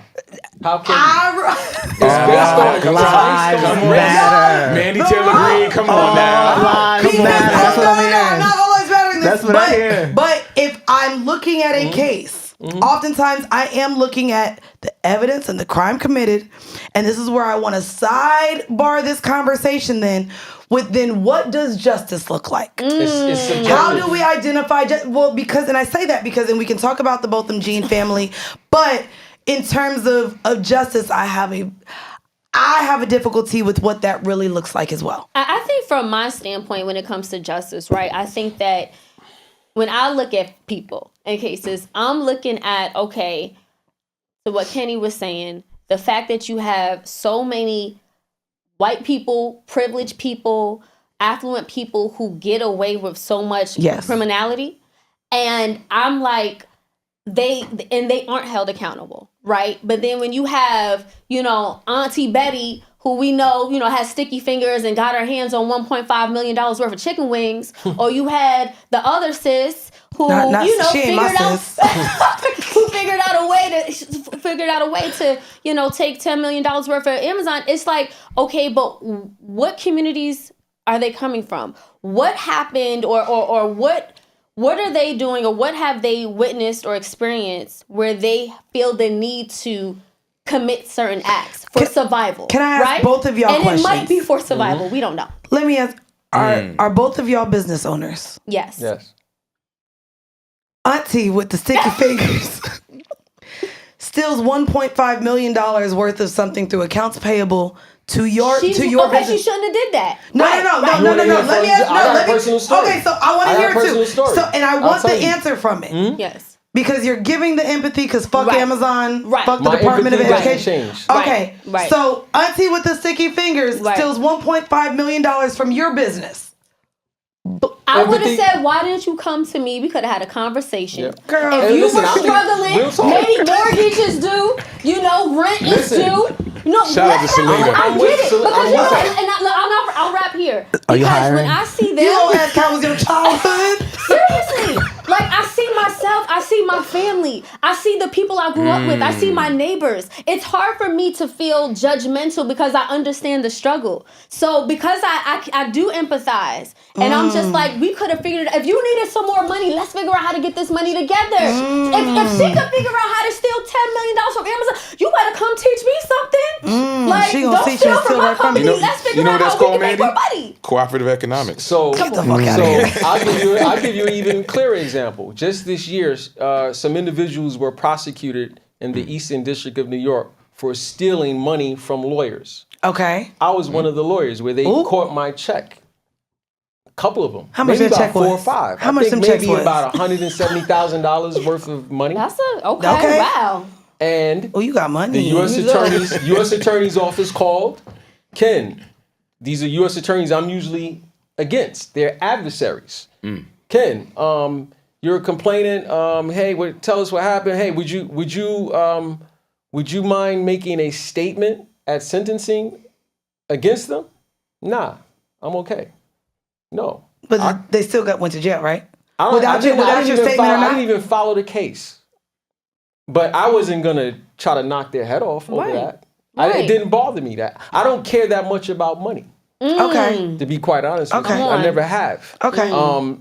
S3: can you?
S1: I
S2: Lives matter.
S4: Mandy Taylor Green, come on now.
S2: Lives matter. That's what I'm hearing.
S1: not always mattering this.
S2: That's what I hear.
S1: But if I'm looking at a case, oftentimes I am looking at the evidence and the crime committed, and this is where I want to sidebar this conversation then with then what does justice look like?
S3: It's subjective.
S1: How do we identify because, and I say that because then we can talk about the Botham Jean family, but in terms of justice, I have a difficulty with what that really looks like as well.
S5: I think from my standpoint, when it comes to justice, right, I think that when I look at people and cases, I'm looking at, okay, so what Kenny was saying, the fact that you have so many white people, privileged people, affluent people who get away with so much criminality. And I'm like, they aren't held accountable, right? But then when you have, Auntie Betty, who we know, has sticky fingers and got her hands on $1.5 million worth of chicken wings, or you had the other sis who, figured out a way to, take $10 million worth of Amazon. It's like, okay, but what communities are they coming from? What happened, or what are they doing, or what have they witnessed or experienced where they feel the need to commit certain acts for survival?
S1: Can I ask both of y'all questions?
S5: And it might be for survival. We don't know.
S1: Let me ask, are both of y'all business owners?
S5: Yes.
S1: Auntie with the sticky fingers steals $1.5 million worth of something through accounts payable to your business.
S5: She shouldn't have did that.
S1: No. Let me ask.
S3: Personal story.
S1: Okay, so I want to hear it too.
S3: Story.
S1: So, and I want the answer from it.
S3: Mm-hmm.
S5: Yes.
S1: Because you're giving the empathy, because fuck Amazon, fuck the
S3: My
S1: Department of
S3: empathy
S1: Education.
S3: changed.
S1: Okay,
S5: Right.
S1: So Auntie with the sticky fingers steals $1.5 million from your business.
S5: I would have said, why didn't you come to me? We could have had a conversation.
S3: Yeah.
S1: Girl,
S5: if you were struggling, maybe mortgage is due, rent is due.
S4: Shout out to Selena.
S5: I get it. Because I'll wrap here.
S2: Are you
S5: because
S2: hiring?
S5: when I see them,
S1: you don't ask how was your childhood?
S5: seriously, like I see myself, I see my family, I see the people I grew up with, I see my neighbors. It's hard for me to feel judgmental because I understand the struggle. So because I do empathize, and I'm just like, we could have figured it out. If you needed some more money, let's figure out how to get this money together. If she could figure out how to steal $10 million from Amazon, you better come teach me something. Like,
S1: she gonna
S5: don't
S1: teach you
S5: steal
S1: to
S5: from
S1: steal
S5: my
S1: right from
S5: company.
S1: you.
S5: Let's figure
S4: You know
S5: out
S4: what that's
S5: how we
S4: called,
S5: can make more
S4: Mandy?
S5: money.
S4: Cooperative economics.
S3: So
S1: outta
S3: I'll give you an even clearer example. Just this year, some individuals were prosecuted in the Eastern District of New York for stealing money from lawyers.
S1: Okay.
S3: I was one of the lawyers where they caught my check. A couple of them.
S1: How much
S3: maybe
S1: that
S3: about
S1: check
S3: 4 or
S1: was?
S3: 5.
S1: How
S3: I
S1: much
S3: think
S1: them
S3: maybe
S1: checks was?
S3: about $170,000 worth of money.
S5: That's okay. Wow.
S3: And
S1: Oh, you got money.
S3: the U.S. Attorney's office called. Ken, these are U.S. attorneys I'm usually against. They're adversaries. Ken, you're a complainant. Hey, tell us what happened. Hey, would you mind making a statement at sentencing against them? Nah, I'm okay. No.
S1: But they still went to jail, right?
S3: I
S1: Without your statement or not?
S3: I didn't even follow the case. But I wasn't going to try to knock their head off over that. It didn't bother me that. I don't care that much about money.
S1: Okay.
S3: To be quite honest with you. I never have.
S1: Okay.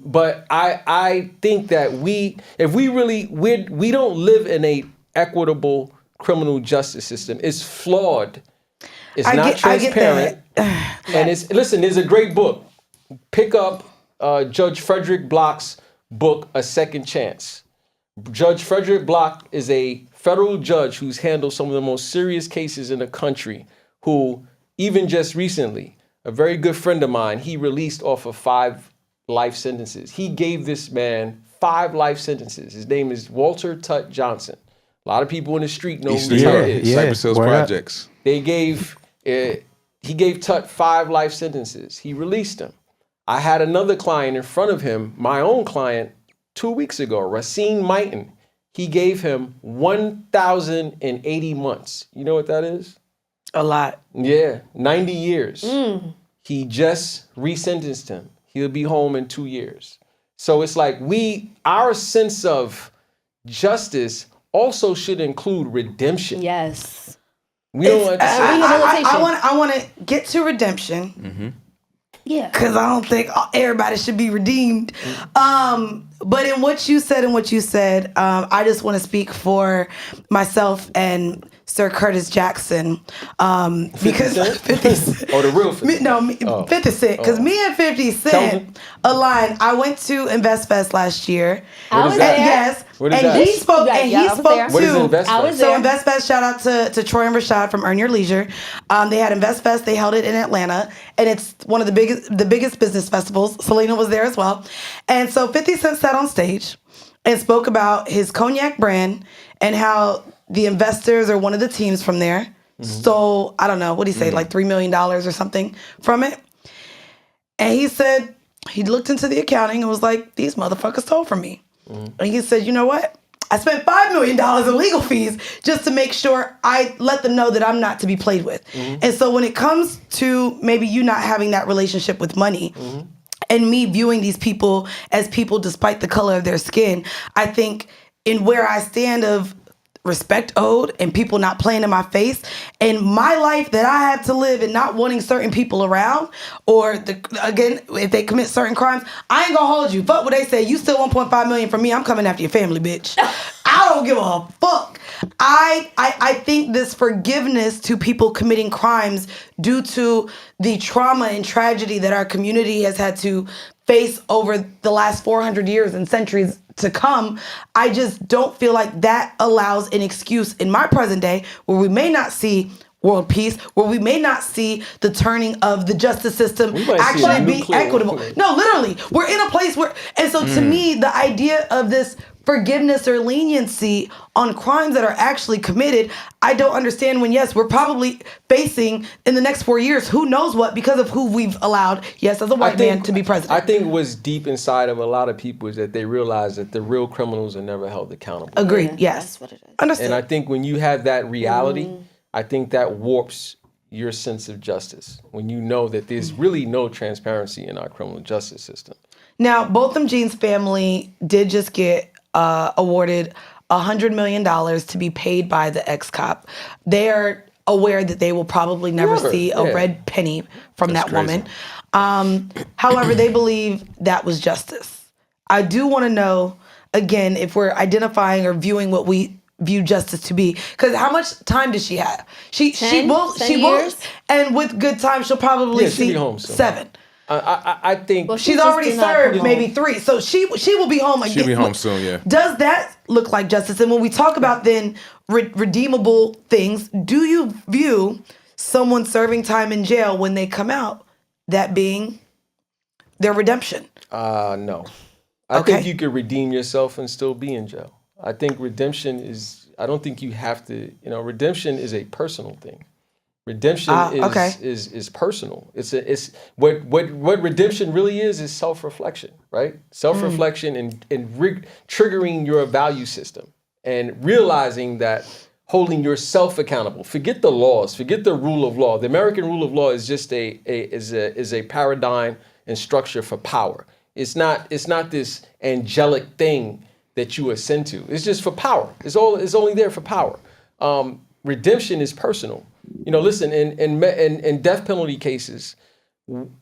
S3: But I think that we don't live in a equitable criminal justice system. It's flawed. It's not transparent. And there's a great book. Pick up Judge Frederick Block's book, A Second Chance. Judge Frederick Block is a federal judge who's handled some of the most serious cases in the country, who even just recently, a very good friend of mine, he released off of 5 life sentences. He gave this man 5 life sentences. His name is Walter Tutt Johnson. A lot of people in the street know
S4: East
S3: who Tut is.
S2: Yeah.
S4: Cypress Hills
S2: Word up.
S4: Projects.
S3: They gave he gave Tut 5 life sentences. He released him. I had another client in front of him, my own client, 2 weeks ago, Racine Mighton. He gave him 1,080 months. You know what that is?
S1: A lot.
S3: Yeah, 90 years. He just resentenced him. He'll be home in 2 years. So it's like our sense of justice also should include redemption.
S5: Yes.
S3: We don't understand.
S1: I want to get to redemption.
S5: Yeah.
S1: Because I don't think everybody should be redeemed. But in what you said I just want to speak for myself and Sir Curtis Jackson. Because 50 Cent.
S3: Oh, the real 50 Cent.
S1: 50 Cent. Because me and 50 Cent aligned. I went to Invest Fest last year.
S5: I was there.
S1: Yes.
S3: What is
S1: and
S3: that?
S1: he spoke.
S5: Yeah,
S1: And
S5: yeah,
S1: he
S5: I was
S1: spoke
S5: there.
S1: too.
S3: What is Invest
S5: I was
S3: Fest?
S5: there.
S1: So Invest Fest, shout out to Troy and Rashad from Earn Your Leisure. They had Invest Fest. They held it in Atlanta, and it's one of the biggest business festivals. Selena was there as well, and so 50 Cent sat on stage and spoke about his cognac brand and how the investors or one of the teams from there stole, I don't know, what did he say, like $3 million or something from it. And he said he looked into the accounting and was like, these motherfuckers stole from me. And he said, you know what? I spent $5 million in legal fees just to make sure I let them know that I'm not to be played with. And so when it comes to maybe you not having that relationship with money, and me viewing these people as people despite the color of their skin, I think in where I stand of respect owed and people not playing in my face and my life that I have to live and not wanting certain people around or again, if they commit certain crimes, I ain't gonna hold you. Fuck what they say. You still 1.5 million from me. I'm coming after your family, bitch. I don't give a fuck. I think this forgiveness to people committing crimes due to the trauma and tragedy that our community has had to face over the last 400 years and centuries to come, I just don't feel like that allows an excuse in my present day where we may not see world peace, where we may not see the turning of the justice system actually be equitable. No, literally, we're in a place where, and so to me, the idea of this forgiveness or leniency on crimes that are actually committed, I don't understand when, yes, we're probably facing in the next 4 years, who knows what, because of who we've allowed, yes, as a white man to be president.
S3: I think what's deep inside of a lot of people is that they realize that the real criminals are never held accountable.
S1: Agreed,
S5: Yeah,
S1: yes.
S5: that's what it is.
S1: Understood.
S3: And I think when you have that reality, I think that warps your sense of justice. When you know that there's really no transparency in our criminal justice system.
S1: Now, Botham Jean's family did just get awarded $100 million to be paid by the ex-cop. They are aware that they will probably never see a red penny from that woman. However, they believe that was justice. I do want to know, again, if we're identifying or viewing what we view justice to be, because how much time does she have? She will,
S5: years?
S1: and with good time, she'll probably
S3: she'll
S1: see
S3: be home soon.
S1: 7.
S3: I think
S1: She's already served maybe 3, so she will be home again.
S4: She'll be home soon, yeah.
S1: Does that look like justice? And when we talk about then redeemable things, do you view someone serving time in jail when they come out, that being their redemption?
S3: no. I think you could redeem yourself and still be in jail. I think redemption is, I don't think you have to, redemption is a personal thing. Redemption is personal. It's what redemption really is self-reflection, right? Self-reflection and triggering your value system and realizing that holding yourself accountable. Forget the laws, forget the rule of law. The American rule of law is just a paradigm and structure for power. It's not this angelic thing that you ascend to. It's just for power. It's only there for power. Redemption is personal. Listen, in death penalty cases,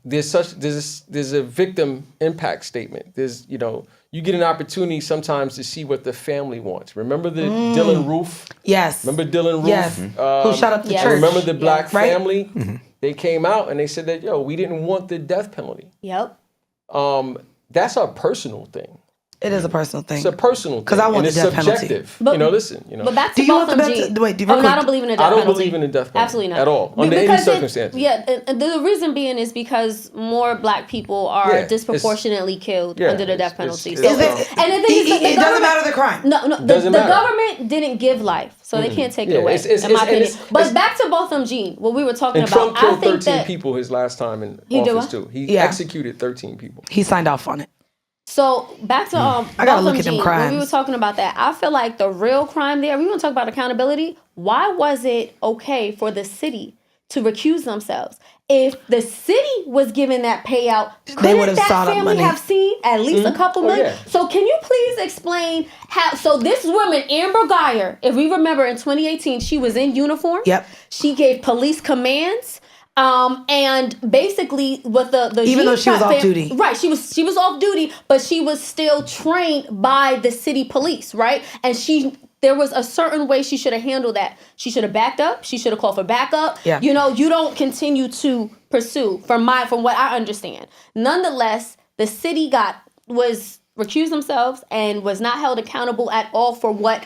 S3: there's a victim impact statement. There's, you get an opportunity sometimes to see what the family wants. Remember the Dylan Roof?
S1: Yes.
S3: Remember Dylan Roof?
S1: Yes. Who shot up the church?
S3: Remember the black family?
S1: Mm-hmm.
S3: They came out and they said that, we didn't want the death penalty.
S5: Yep.
S3: That's a personal thing.
S1: It is a personal thing.
S3: It's a personal thing.
S1: 'Cause I want
S3: and
S1: the
S3: it's
S1: death penalty.
S3: subjective.
S5: But-
S3: Listen.
S5: But back to
S1: Do you want
S5: Botham
S1: the
S5: G.
S1: death- wait, do you
S5: I
S1: real quick-
S5: don't believe in the death
S3: I don't
S5: penalty.
S3: believe in the death penalty.
S5: Absolutely not.
S3: At all. Under any
S5: Because
S3: circumstances.
S5: the reason being is because more black people are
S3: Yeah,
S5: disproportionately killed
S3: yeah,
S5: under the death
S3: it's-
S5: penalty.
S3: it's-
S5: So-
S3: it's-
S5: and the thing is,
S1: It doesn't matter the crime.
S5: No, the
S3: Doesn't matter.
S5: government didn't give life, so they can't take it away. In my opinion. But back to Botham Jean, what we were talking
S3: And
S5: about.
S3: Trump
S5: I
S3: killed
S5: think
S3: 13
S5: that
S3: people his last time in
S5: He did
S3: office
S5: what?
S3: too. He
S1: Yeah.
S3: executed 13 people.
S1: He signed off on it.
S5: So back to
S1: I gotta
S5: Botham
S1: look at them
S5: Jean, when we were
S1: crimes.
S5: talking about that, I feel like the real crime there. We want to talk about accountability. Why was it okay for the city to recuse themselves? If the city was given that payout, couldn't
S1: would've
S5: that
S1: sought out
S5: family
S1: money.
S5: have seen at least a couple million?
S3: yeah.
S5: So can you please explain how? So this woman, Amber Geyer, if we remember in 2018, she was in uniform.
S1: Yep.
S5: She gave police commands. And basically with the
S1: Even though
S5: Jean
S1: she was
S5: Trap
S1: off duty.
S5: Right, she was off duty, but she was still trained by the city police, right? And there was a certain way she should have handled that. She should have backed up. She should have called for backup.
S1: Yeah.
S5: You know, you don't continue to pursue from what I understand. Nonetheless, the city was recused themselves and was not held accountable at all for what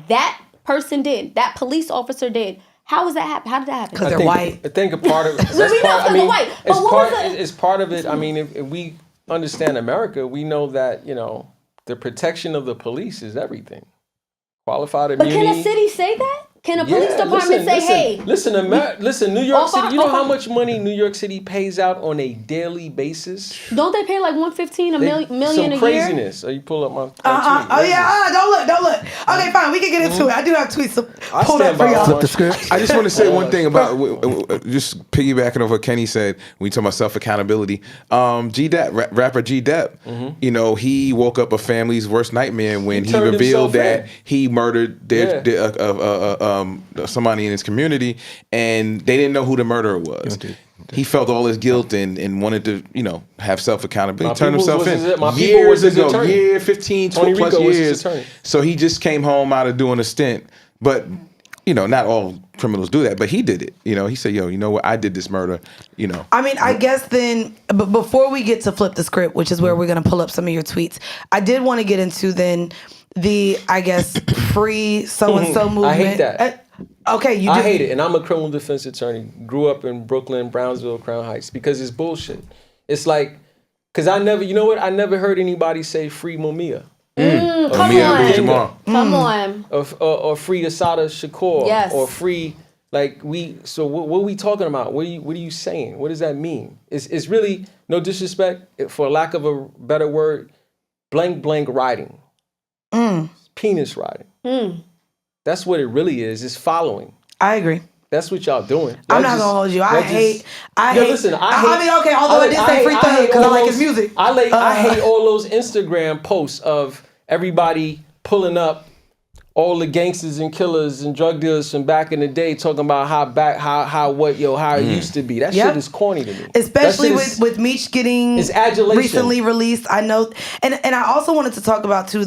S5: that person did, that police officer did. How was that happen? How did that happen?
S1: Because they're white.
S3: I think a part of it.
S5: So we know because they're white, but
S3: It's
S5: what
S3: part.
S5: was the-
S3: It's part of it. I mean, if we understand America, we know that the protection of the police is everything. Qualified
S5: But
S3: immunity.
S5: can a city say that? Can a police department say, "Hey"?
S3: Listen, New York
S5: Off our-
S3: City. You know
S5: off
S3: how
S5: our-
S3: much money New York City pays out on a daily basis?
S5: Don't they pay like $115 million a
S3: Some
S5: year?
S3: craziness. So you pull up my tweet.
S1: Oh yeah, don't look. Okay, fine, we can get into it. I do have tweets pulled up
S3: stand
S1: for
S3: by
S1: y'all.
S2: Flip the script.
S4: I just want to say one thing about just piggybacking off what Kenny said when you talk about self accountability. Rapper G Dep, he woke up a family's worst nightmare when he
S3: turned
S4: revealed
S3: himself
S4: that
S3: in.
S4: he murdered somebody in his community, and they didn't know who the murderer was. He felt all his guilt and wanted to, have self accountability.
S3: My
S4: Turned
S3: people's
S4: himself
S3: was
S4: in
S3: his- my people
S4: years
S3: was his
S4: ago,
S3: attorney.
S4: 15,
S3: Tony
S4: 20 plus
S3: Rico was his
S4: years.
S3: attorney.
S4: So he just came home out of doing a stint, but. Not all criminals do that, but he did it. He said, "Yo, you know what? I did this murder."
S1: I mean, I guess then, but before we get to flip the script, which is where we're going to pull up some of your tweets, I did want to get into then the, I guess, free so-and-so movement.
S3: I hate that.
S1: Okay, you do.
S3: I hate it, and I'm a criminal defense attorney. Grew up in Brooklyn, Brownsville, Crown Heights, because it's bullshit. It's like, because I never heard anybody say free Mumia.
S5: Come
S4: Mia
S5: on.
S4: Abdul-Jabbar.
S5: Come on.
S3: Or free Asada Shakur.
S5: Yes.
S3: Or free, so what are we talking about? What are you saying? What does that mean? It's really, no disrespect, for lack of a better word, blank riding. Penis riding. That's what it really is. It's following.
S1: I agree.
S3: That's what y'all doing.
S1: I'm not gonna hold you. I hate.
S3: Listen,
S1: I mean, okay. Although I did say free thug because I like his music.
S3: I hate all those Instagram posts of everybody pulling up all the gangsters and killers and drug dealers from back in the day, talking about how it used to be. That
S1: Yep.
S3: shit is corny to me.
S1: Especially
S3: That shit is-
S1: with Meech getting
S3: It's adulation.
S1: recently released. I know, and I also wanted to talk about too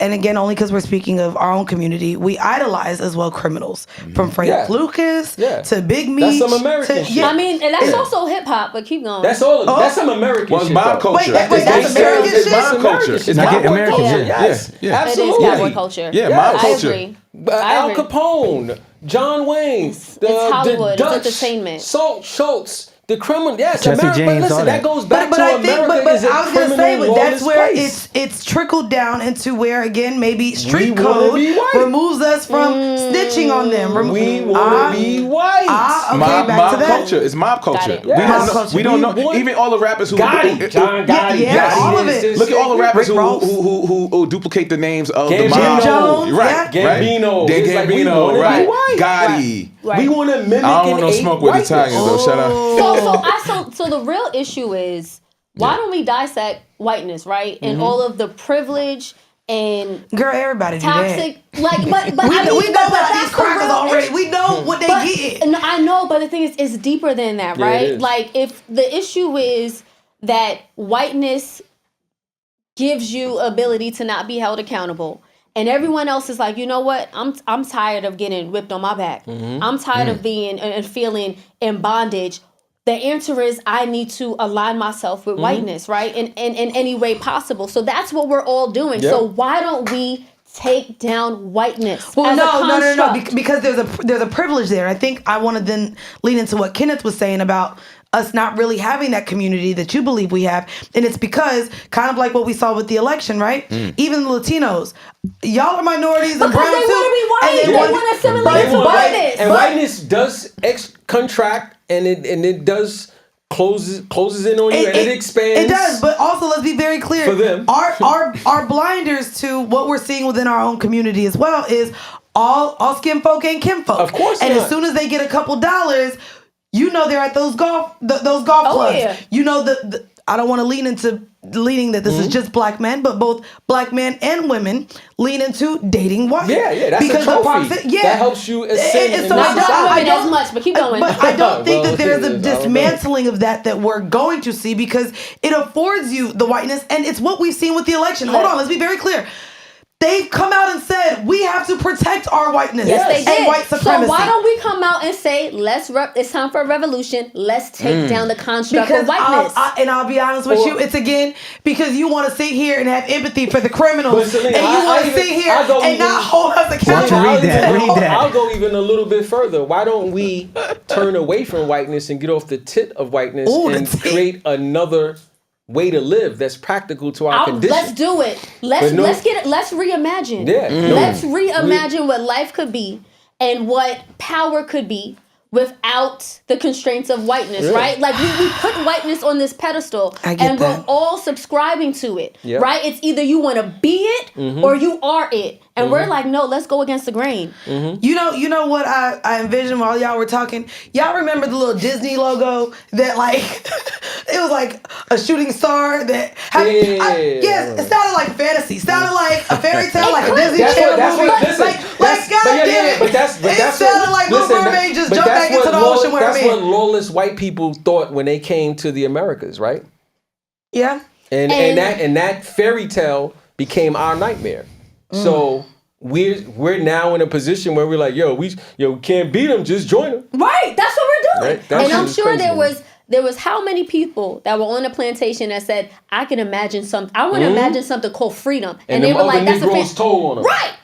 S1: and again, only because we're speaking of our own community, we idolize as well criminals from Frank Lucas to Big Meech.
S3: That's some American shit.
S5: I mean, and that's also hip hop, but keep going.
S3: That's all. That's some American
S4: Well, it's
S3: shit.
S4: mob
S3: though.
S4: culture.
S1: Wait, that's American
S3: It's
S1: shit?
S3: mob culture.
S4: It's
S3: It's
S2: not
S3: mob
S2: American
S3: culture.
S2: shit.
S3: Yes,
S4: Yeah.
S5: It is
S3: absolutely.
S5: cowboy culture.
S4: Yeah, mob
S5: I
S4: culture.
S5: agree.
S3: Al
S5: agree.
S3: Capone, John Wayne,
S5: It's Hollywood, it's
S3: Dutch,
S5: entertainment.
S3: Schultz, the criminal. Yes,
S2: Jesse
S3: America.
S2: James,
S3: But
S2: all
S3: listen,
S2: that.
S3: that goes back
S1: But
S3: to
S1: I think,
S3: America
S1: but
S3: is a
S1: I was gonna say,
S3: criminal,
S1: but that's
S3: lawless
S1: where
S3: place.
S1: it's trickled down into where again maybe street
S3: We wanna
S1: code
S3: be white.
S1: removes us from snitching on them.
S3: We want to be white.
S1: Okay,
S4: Mob
S1: back to that.
S4: culture. It's mob culture.
S5: it.
S4: We don't
S3: Yes.
S4: know. We don't know.
S3: We want-
S4: Even all the rappers who
S3: Gotti, John Gotti,
S1: Yeah, all of it.
S4: Look at all the rappers
S1: Rick Ross.
S4: who duplicate the names of the
S3: Gambino.
S4: mob.
S3: Jim
S1: Jones,
S4: Right,
S1: yeah.
S4: right.
S3: Gambino.
S4: Dan
S3: It's like we
S4: Gambino,
S3: wanna be
S4: right.
S3: white.
S4: Gotti.
S5: Right.
S3: We want to mimic.
S4: I don't want no
S3: and
S4: smoke
S3: ape
S4: with
S3: whiteness.
S4: Italians though. Shut up.
S5: So the real issue is why don't we dissect whiteness, right? And all of the privilege and
S1: Girl, everybody do
S5: toxic,
S1: that.
S5: but
S1: We
S5: I mean,
S1: know
S5: but
S1: about
S5: that's
S1: these
S5: the
S1: crackers
S5: real
S1: already.
S5: issue.
S1: We know what they get.
S5: No, I know, but the thing is, it's deeper than that,
S3: Yeah, it
S5: right?
S3: is.
S5: Like, if the issue is that whiteness gives you ability to not be held accountable, and everyone else is like, you know what? I'm tired of getting whipped on my back. I'm tired of being and feeling in bondage. the answer is I need to align myself with whiteness, right? In any way possible. So that's what we're all doing.
S3: Yep.
S5: So why don't we take down whiteness?
S1: Well,
S5: as a
S1: no.
S5: construct?
S1: Because there's a privilege there. I think I want to then lean into what Kenneth was saying about us not really having that community that you believe we have. And it's because, kind of like what we saw with the election, right? Even the Latinos, y'all are minorities and brown
S5: they
S1: too.
S5: want to be white. They want to assimilate to whiteness.
S3: And whiteness does contract, and it does closes in on you, and it expands.
S1: It does, but also let's be very clear.
S3: For them.
S1: Our blinders to what we're seeing within our own community as well is all skin folk ain't kin folk.
S3: Of course
S1: and
S3: not.
S1: as soon as they get a couple dollars, you know they're at those golf clubs.
S5: Yeah.
S1: You know I don't want to leaning that this is just black men, but both black men and women lean into dating white.
S3: Yeah, that's
S1: because
S3: a trophy. That helps you ascend in
S1: so
S3: the
S5: Not
S3: society.
S5: women as much, but keep going.
S1: But I don't think
S3: Well,
S1: that there's
S3: it
S1: a
S3: is. I don't know.
S1: dismantling of that we're going to see, because it affords you the whiteness, and it's what we've seen with the election. Hold on, let's be very clear. They've come out and said we have to protect our whiteness
S5: Yes, they did.
S1: and white supremacy.
S5: So why don't we come out and say, it's time for a revolution. Let's take down the construct of whiteness.
S1: I'll be honest with you, it's again because you want to sit here and have empathy for the criminals,
S3: But Selena,
S1: and you want to sit here and not hold us accountable.
S2: Read that.
S3: I'll go even a little bit further. Why don't we turn away from whiteness and get off the tit of whiteness and create another way to live that's practical to our condition?
S5: Let's do it. Let's reimagine.
S3: Yeah.
S5: Let's reimagine what life could be and what power could be without the constraints of whiteness, right? Like we put whiteness on this pedestal and we're all subscribing to it, right? It's either you want to be it or you are it. And we're like, no, let's go against the grain.
S1: You know what I envisioned while y'all were talking? Y'all remember the little Disney logo that like it was like a shooting star that had, yes, it sounded like fantasy. Sounded like a fairy tale, like a Disney Channel movie. It sounded like Little Mermaid just jumped back into the ocean with her
S3: That's
S1: man.
S3: what lawless white people thought when they came to the Americas, right?
S1: Yeah.
S3: And that fairy tale became our nightmare. So we're now in a position where we're like, we can't beat them, just join them.
S5: Right, that's what we're doing.
S3: Right?
S5: And I'm sure there was how many people that were on a plantation that said, I can imagine something. I want to imagine something called freedom. And they were like, that's
S3: Negroes told on them.
S5: Right.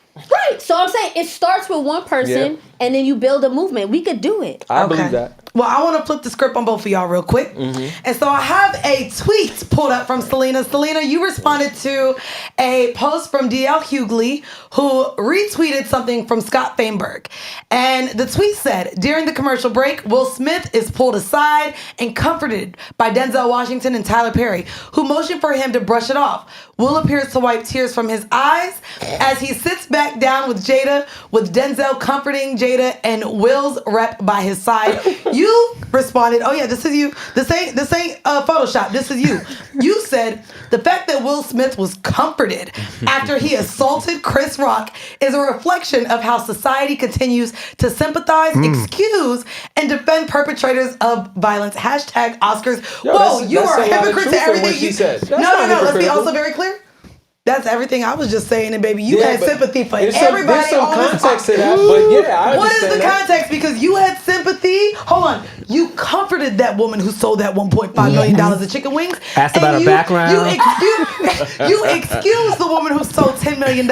S5: So I'm saying it starts with one person and then you build a movement. We could do it.
S3: I believe that.
S1: Well, I want to flip the script on both of y'all real quick. And so I have a tweet pulled up from Selena. Selena, you responded to a post from D.L. Hughley, who retweeted something from Scott Feinberg. And the tweet said, during the commercial break, Will Smith is pulled aside and comforted by Denzel Washington and Tyler Perry, who motioned for him to brush it off. Will appears to wipe tears from his eyes as he sits back down with Jada, with Denzel comforting Jada and Will's rep by his side. You responded, oh yeah, this is you. This ain't Photoshop. This is you. You said the fact that Will Smith was comforted after he assaulted Chris Rock is a reflection of how society continues to sympathize, excuse, and defend perpetrators of violence. Hashtag Oscars. Whoa, you are a hypocrite to everything you said. No. Let's be also very clear. That's everything I was just saying, and baby, you had sympathy for everybody.
S3: There's some context to that, but yeah, I understand.
S1: What is the context? Because you had sympathy. Hold on, you comforted that woman who sold that $1.5 million of chicken wings.
S2: Asked about her background.
S1: You excused the woman who sold $10 million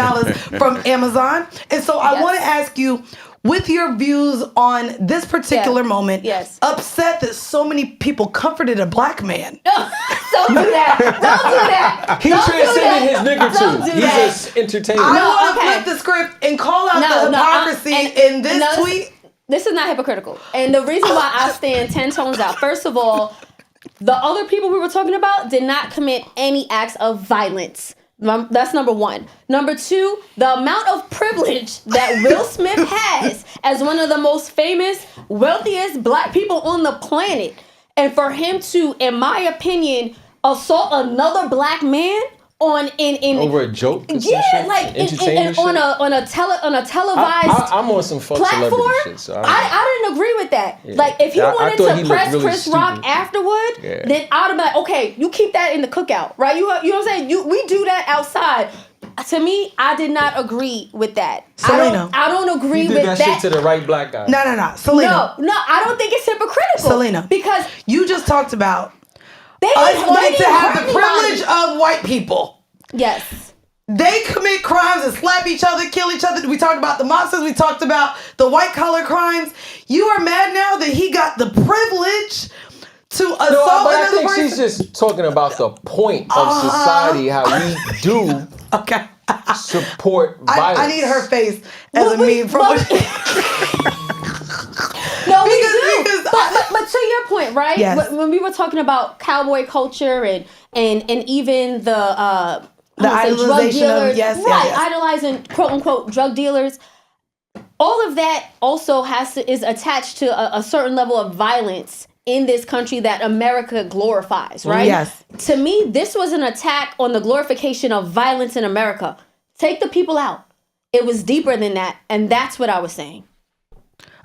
S1: from Amazon, and so I want to ask you, with your views on this particular moment, upset that so many people comforted a black man.
S5: Don't do that. Don't do that.
S3: He transcended his niggertude. He's just entertaining.
S1: I want to flip the script and call out the hypocrisy in this tweet.
S5: This is not hypocritical. And the reason why I stand 10 tones out, first of all, the other people we were talking about did not commit any acts of violence. That's number one. Number two, the amount of privilege that Will Smith has as one of the most famous, wealthiest black people on the planet. And for him to, in my opinion, assault another black man over a joke,
S3: like
S5: on a televised
S3: I'm on some fuck
S5: platform.
S3: Shit, so
S5: I didn't agree with that. Yeah. Like if he wanted to press Chris Rock afterward, then I'd be like, okay, you keep that in the cookout, right? You know what I'm saying? We do that outside. To me, I did not agree with that.
S1: Selena.
S5: I don't agree
S3: You
S5: with
S3: did that shit to the right black guy.
S1: No. Selena.
S5: No, I don't think it's hypocritical.
S1: Selena.
S5: Because
S1: you just talked about
S5: they
S1: us wanting
S5: didn't
S1: to have
S5: hurt
S1: the privilege of white people.
S5: Yes.
S1: They commit crimes and slap each other, kill each other. We talked about the mobsters. We talked about the white collar crimes. You are mad now that he got the privilege to assault
S3: No, but I
S1: another
S3: think
S1: person?
S3: she's just talking about the point of society, how we do
S1: Okay.
S3: support violence.
S1: I need her face as a meme from what
S5: No, we do.
S1: because
S5: but to your point, right?
S1: Yes.
S5: When we were talking about cowboy culture and even the drug
S1: idolization
S5: dealers,
S1: of yes,
S5: right?
S1: yes.
S5: Idolizing quote unquote drug dealers. All of that also is attached to a certain level of violence in this country that America glorifies, right?
S1: Yes.
S5: To me, this was an attack on the glorification of violence in America. Take the people out. It was deeper than that, and that's what I was saying.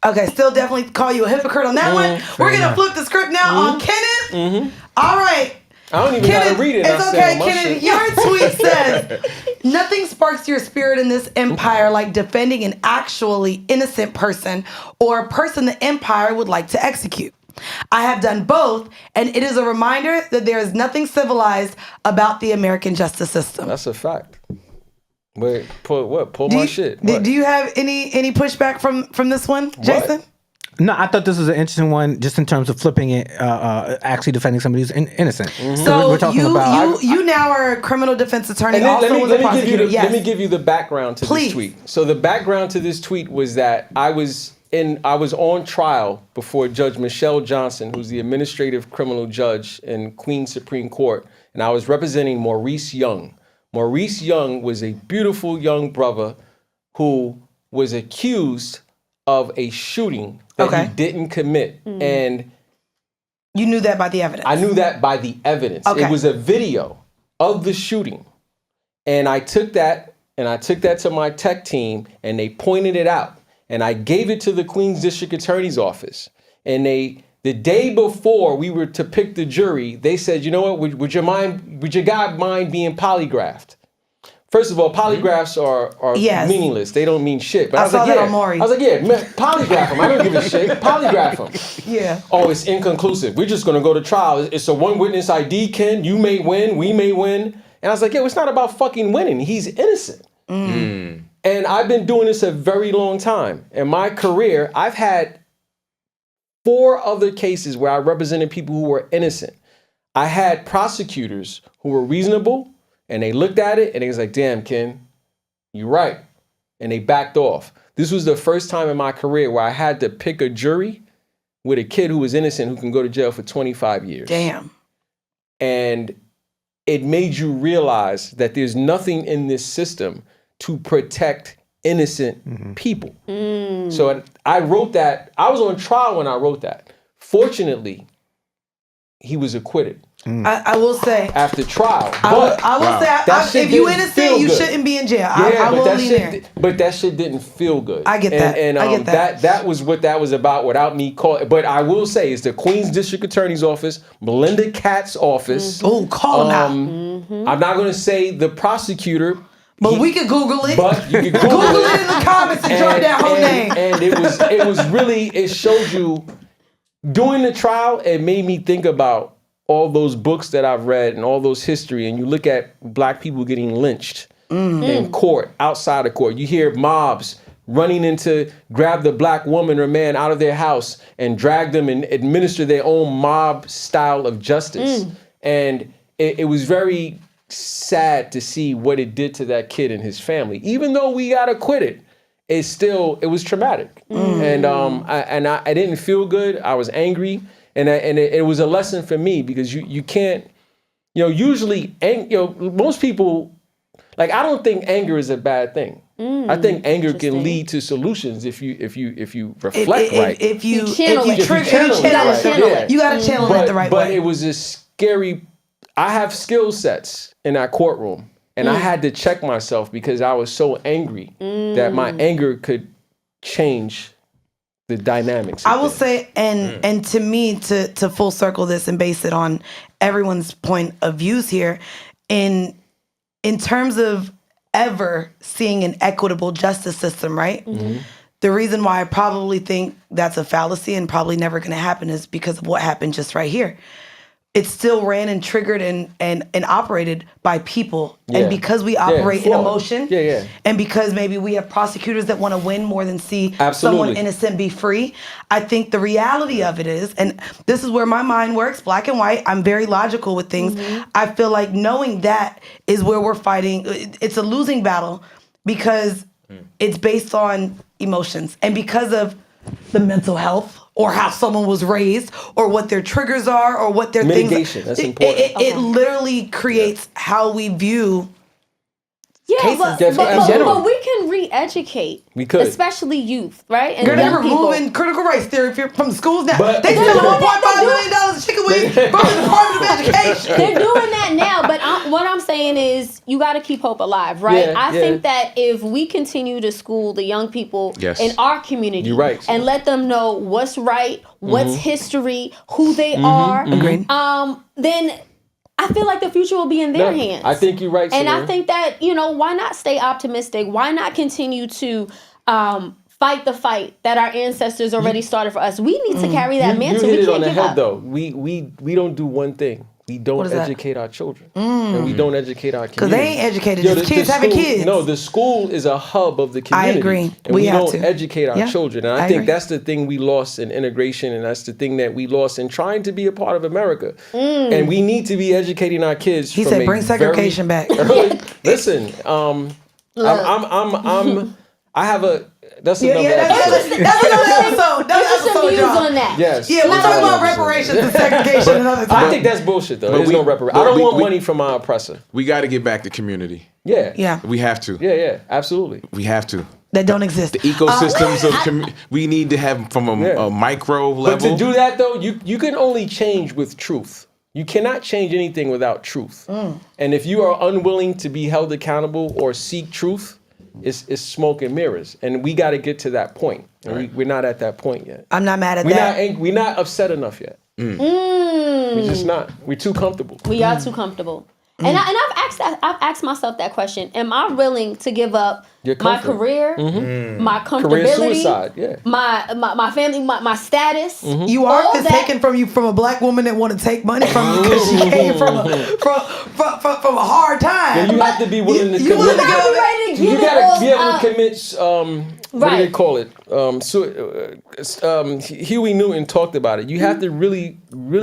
S1: Okay, still definitely call you a hypocrite on that one. We're going to flip the script now on Kenneth. All right.
S3: I don't even
S1: Kenneth,
S3: gotta read it.
S1: it's okay, Kenneth. Your tweet says, nothing sparks your spirit in this empire like defending an actually innocent person or a person the empire would like to execute. I have done both, and it is a reminder that there is nothing civilized about the American justice system.
S3: That's a fact. Wait, pull my shit.
S1: Do you have any pushback from this one, Jason?
S2: No, I thought this was an interesting one, just in terms of flipping it, actually defending somebody who's innocent.
S1: So
S2: we're talking about
S1: you now are a criminal defense attorney.
S3: And then
S1: Also was a prosecutor.
S3: let me give you the background to
S1: Please.
S3: this tweet. So the background to this tweet was that I was on trial before Judge Michelle Johnson, who's the administrative criminal judge in Queens Supreme Court, and I was representing Maurice Young. Maurice Young was a beautiful young brother who was accused of a shooting that he didn't commit. And
S1: you knew that by the evidence.
S3: I knew that by the evidence.
S1: Okay.
S3: It was a video of the shooting. And I took that to my tech team, and they pointed it out. And I gave it to the Queens District Attorney's office. And the day before we were to pick the jury, they said, you know what, would your guy mind being polygraphed? First of all, polygraphs are meaningless. They don't mean shit. But I was
S1: saw
S3: like,
S1: that
S3: yeah.
S1: on Maury.
S3: I was like, yeah, man, polygraph him. I don't give a shit. Polygraph him.
S1: Yeah.
S3: Oh, it's inconclusive. We're just gonna go to trial. It's a one witness ID, Ken. You may win, we may win. And I was like, yo, it's not about fucking winning. He's innocent. And I've been doing this a very long time. In my career, I've had 4 other cases where I represented people who were innocent. I had prosecutors who were reasonable, and they looked at it and they was like, damn, Ken, you're right. And they backed off. This was the first time in my career where I had to pick a jury with a kid who was innocent who can go to jail for 25 years.
S1: Damn.
S3: And it made you realize that there's nothing in this system to protect innocent people. So I wrote that. I was on trial when I wrote that. Fortunately, he was acquitted.
S1: I will say.
S3: After trial.
S1: I will say, if you innocent, you shouldn't be in jail. I will lean there.
S3: But that shit didn't feel good.
S1: I get that.
S3: And
S1: I get that.
S3: That was what that was about without me calling. But I will say, it's the Queens District Attorney's Office, Melinda Katz's office.
S1: Oh, call him out.
S3: I'm not going to say the prosecutor.
S1: But we could Google it.
S3: But you could Google
S1: it in the comments and drop that whole name.
S3: And it was really, it showed you, during the trial, it made me think about all those books that I've read and all those history, and you look at black people getting lynched in court, outside of court. You hear mobs running in to grab the black woman or man out of their house and drag them and administer their own mob style of justice. And it was very sad to see what it did to that kid and his family. Even though we got acquitted, it was traumatic. And I didn't feel good. I was angry. And it was a lesson for me, because you can't, usually, most people, like, I don't think anger is a bad thing. I think anger can lead to solutions if you reflect right.
S5: If you channel it.
S1: You got to channel it the right way.
S3: But it was a scary. I have skill sets in that courtroom, and I had to check myself because I was so angry that my anger could change the dynamics.
S1: I will say, and to me, to full circle this and base it on everyone's point of views here, in terms of ever seeing an equitable justice system, right?
S3: Mm-hmm.
S1: The reason why I probably think that's a fallacy and probably never going to happen is because of what happened just right here. It still ran and triggered and operated by people.
S3: Yeah.
S1: And because we operate in
S3: flawed.
S1: emotion, and because maybe we have prosecutors that want to win more than see someone innocent be free, I think the reality of it is, and this is where my mind works, black and white, I'm very logical with things. I feel like knowing that is where we're fighting. It's a losing battle because it's based on emotions and because of the mental health or how someone was raised or what their triggers are or what their
S3: mitigation,
S1: things.
S3: that's important.
S1: It literally creates how we view cases
S5: but we can re-educate.
S3: We could.
S5: Especially youth, right? And
S1: they're removing critical race theory from the schools now. They spend $1.5 million in chicken wings from the Department of Education.
S5: They're doing that now, but what I'm saying is you got to keep hope alive, right? I think that if we continue to school the young people in our community and let them know what's right, what's history, who they are, then I feel like the future will be in their hands.
S3: I think you're right,
S5: Selena. And I think that, why not stay optimistic? Why not continue to fight the fight that our ancestors already started for us? We need to carry that mantle.
S3: You hit
S5: We
S3: it on
S5: can't
S3: the
S5: give
S3: head,
S5: up.
S3: though. We don't do one thing. We don't educate our children. And we don't educate our community.
S1: Because they ain't educated. Just kids having kids.
S3: No, the school is a hub of the community.
S1: I agree.
S3: And we don't educate our children. And I think that's the thing we lost in integration, and that's the thing that we lost in trying to be a part of America. And we need to be educating our kids.
S1: He said, bring segregation back.
S3: Listen, I have a... That's another episode.
S1: That's another episode. That's
S5: some views on that.
S3: Yes.
S1: Yeah, we'll talk about reparations and segregation another time.
S3: I think that's bullshit, though. There's no reparation. I don't want money from my oppressor.
S4: We got to get back to community.
S1: Yeah.
S4: We have to.
S3: Yeah, absolutely.
S4: We have to.
S1: That don't exist.
S4: The ecosystems of we need to have from a micro level.
S3: But to do that, though, you can only change with truth. You cannot change anything without truth. And if you are unwilling to be held accountable or seek truth, it's smoke and mirrors, and we got to get to that point. And we're not at that point yet.
S1: I'm not mad at that.
S3: We're not upset enough yet. We're just not. We're too comfortable.
S5: We are too comfortable. And I've asked myself that question: am I willing to give up my career, my comfortability,
S3: career suicide,
S5: my family, my status?
S1: You are taken from you from a black woman that want to take money from you because she came from a hard time.
S3: Yeah, you have to be willing to commit.
S5: You
S3: gotta be able to commit. What do they call it? Huey Newton talked about it. You have to really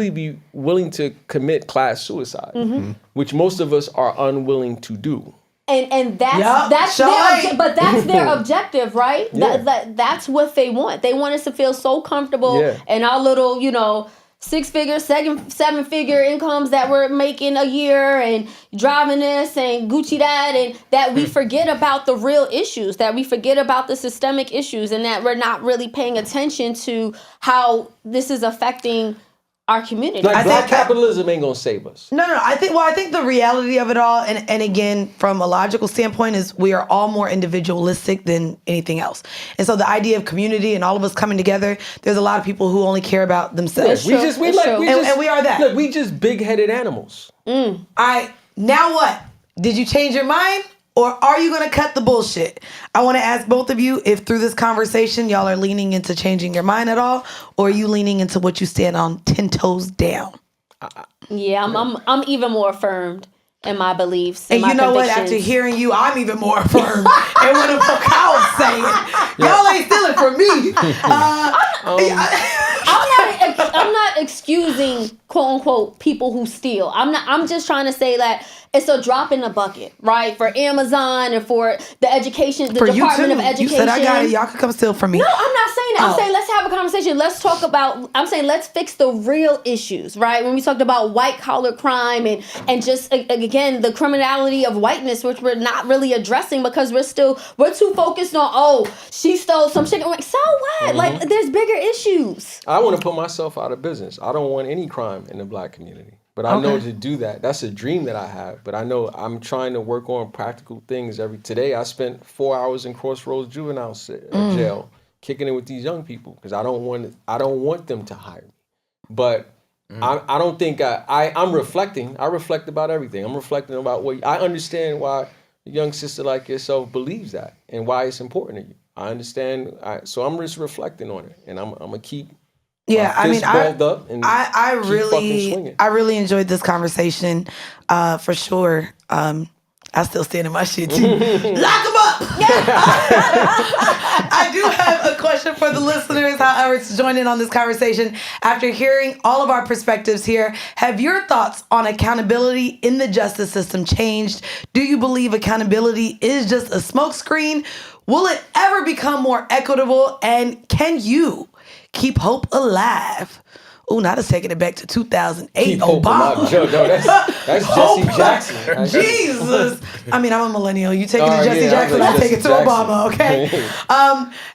S3: be willing to commit class suicide, which most of us are unwilling to do.
S5: And that's their objective, right?
S3: Yeah.
S5: That's what they want. They want us to feel so comfortable in our little, 6-figure, 7-figure incomes that we're making a year and driving this and Gucci that, and that we forget about the real issues, that we forget about the systemic issues, and that we're not really paying attention to how this is affecting our community.
S3: Like black capitalism ain't gonna save us.
S1: No. I think the reality of it all, and again, from a logical standpoint, is we are all more individualistic than anything else. And so the idea of community and all of us coming together, there's a lot of people who only care about themselves.
S5: And
S1: we are that.
S3: Look, we just big-headed animals.
S1: Now what? Did you change your mind? Or are you going to cut the bullshit? I want to ask both of you if through this conversation y'all are leaning into changing your mind at all, or are you leaning into what you stand on 10 toes down?
S5: Yeah, I'm even more affirmed in my beliefs.
S1: And you know what? After hearing you, I'm even more affirmed in what the fuck I was saying. Y'all ain't stealing from me.
S5: I'm not excusing quote unquote people who steal. I'm just trying to say that it's a drop in the bucket, right? For Amazon and for the education, the Department of Education.
S1: You said I got it. Y'all can come steal from me.
S5: No, I'm not saying that. I'm saying let's have a conversation. Let's talk about. I'm saying let's fix the real issues, right? When we talked about white collar crime and just again the criminality of whiteness, which we're not really addressing because we're too focused on she stole some chicken. Like, so what? Like there's bigger issues.
S3: I want to put myself out of business. I don't want any crime in the black community. But I know to do that, that's a dream that I have. But I know I'm trying to work on practical things. Today I spent 4 hours in Crossroads Juvenile Jail, kicking it with these young people because I don't want them to hire me. But I don't think I'm reflecting. I reflect about everything. I'm reflecting about I understand why a young sister like yourself believes that and why it's important to you. I understand. So I'm just reflecting on it, and I'm gonna keep. Balled up and
S1: I really enjoyed this conversation, for sure. I still stand in my shit too. Lock them up. I do have a question for the listeners, however, to join in on this conversation. After hearing all of our perspectives here, have your thoughts on accountability in the justice system changed? Do you believe accountability is just a smokescreen? Will it ever become more equitable? And can you keep hope alive? Oh, now that's taking it back to 2008.
S3: Keep
S1: Obama.
S3: No, that's Jesse Jackson.
S1: Jesus. I mean, I'm a millennial. You take it to Jesse Jackson, I take it to Obama, okay?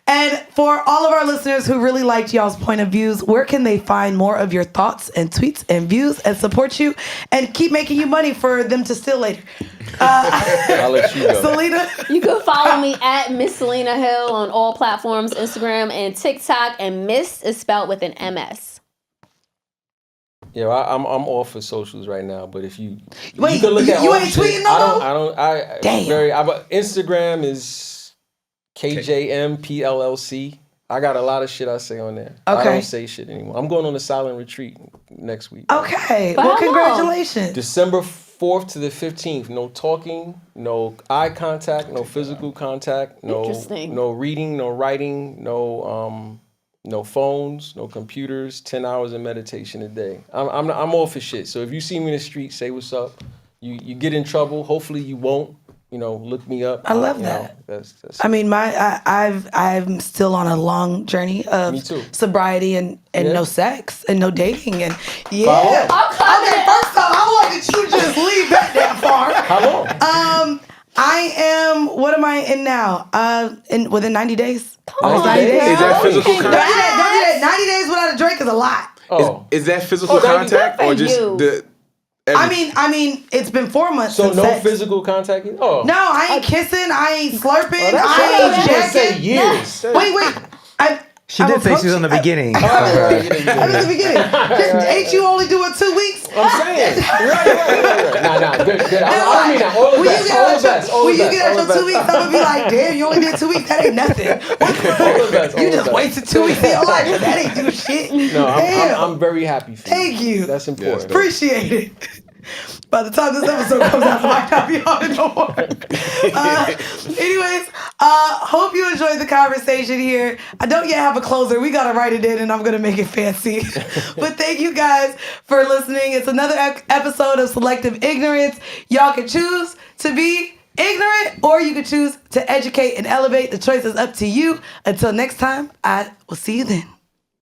S1: And for all of our listeners who really liked y'all's point of views, where can they find more of your thoughts and tweets and views and support you and keep making you money for them to steal later?
S3: I'll let you go.
S1: Selena?
S5: You can follow me at Miss Selena Hill on all platforms, Instagram and TikTok, and Miss is spelled with an MS.
S3: Yeah, I'm off for socials right now, but if you
S1: Wait,
S3: you can look at
S1: you
S3: all
S1: ain't
S3: shit.
S1: tweeting no more?
S3: Damn. Instagram is KJMPLLC. I got a lot of shit I say on there.
S1: Okay.
S3: I don't say shit anymore. I'm going on a silent retreat next week.
S1: Okay. Well, congratulations.
S3: December 4th to the 15th. No talking, no eye contact, no physical contact, no reading, no writing, no phones, no computers, 10 hours of meditation a day. I'm all for shit. So if you see me in the street, say what's up. You get in trouble. Hopefully you won't. Look me up.
S1: I love that. That's I mean, I'm still on a long journey of sobriety and no sex and no dating and Okay, first off, I want that you just leave that far.
S3: How long?
S1: What am I in now? Within 90 days.
S5: Almost
S1: 90 days.
S4: Is that physical contact?
S1: Don't do that. 90 days without a drink is a lot.
S4: Oh. Is that physical contact or just the...
S1: I mean, it's been 4 months.
S3: So
S1: since
S3: no
S1: sex.
S3: physical contact? Oh.
S1: No, I ain't kissing. I ain't slurping.
S3: I
S1: ain't jacking.
S3: Years.
S1: Wait.
S2: She did say she's on the beginning.
S1: I'm at the beginning. Ain't you only doing 2 weeks?
S3: I'm saying. Right. Nah, good. I mean that. All the best.
S1: When you get out your 2 weeks, I'm going to be like, damn, you only did 2 weeks? That ain't nothing. You just wasted 2 weeks of your life. That ain't do shit.
S3: No, I'm very happy for you.
S1: Thank you.
S3: That's important.
S1: Appreciate it. By the time this episode comes out, I might not be on it no more. Anyways, hope you enjoyed the conversation here. I don't yet have a closer. We got to write it in and I'm going to make it fancy. But thank you guys for listening. It's another episode of Selective Ignorance. Y'all can choose to be ignorant or you can choose to educate and elevate. The choice is up to you. Until next time, I will see you then.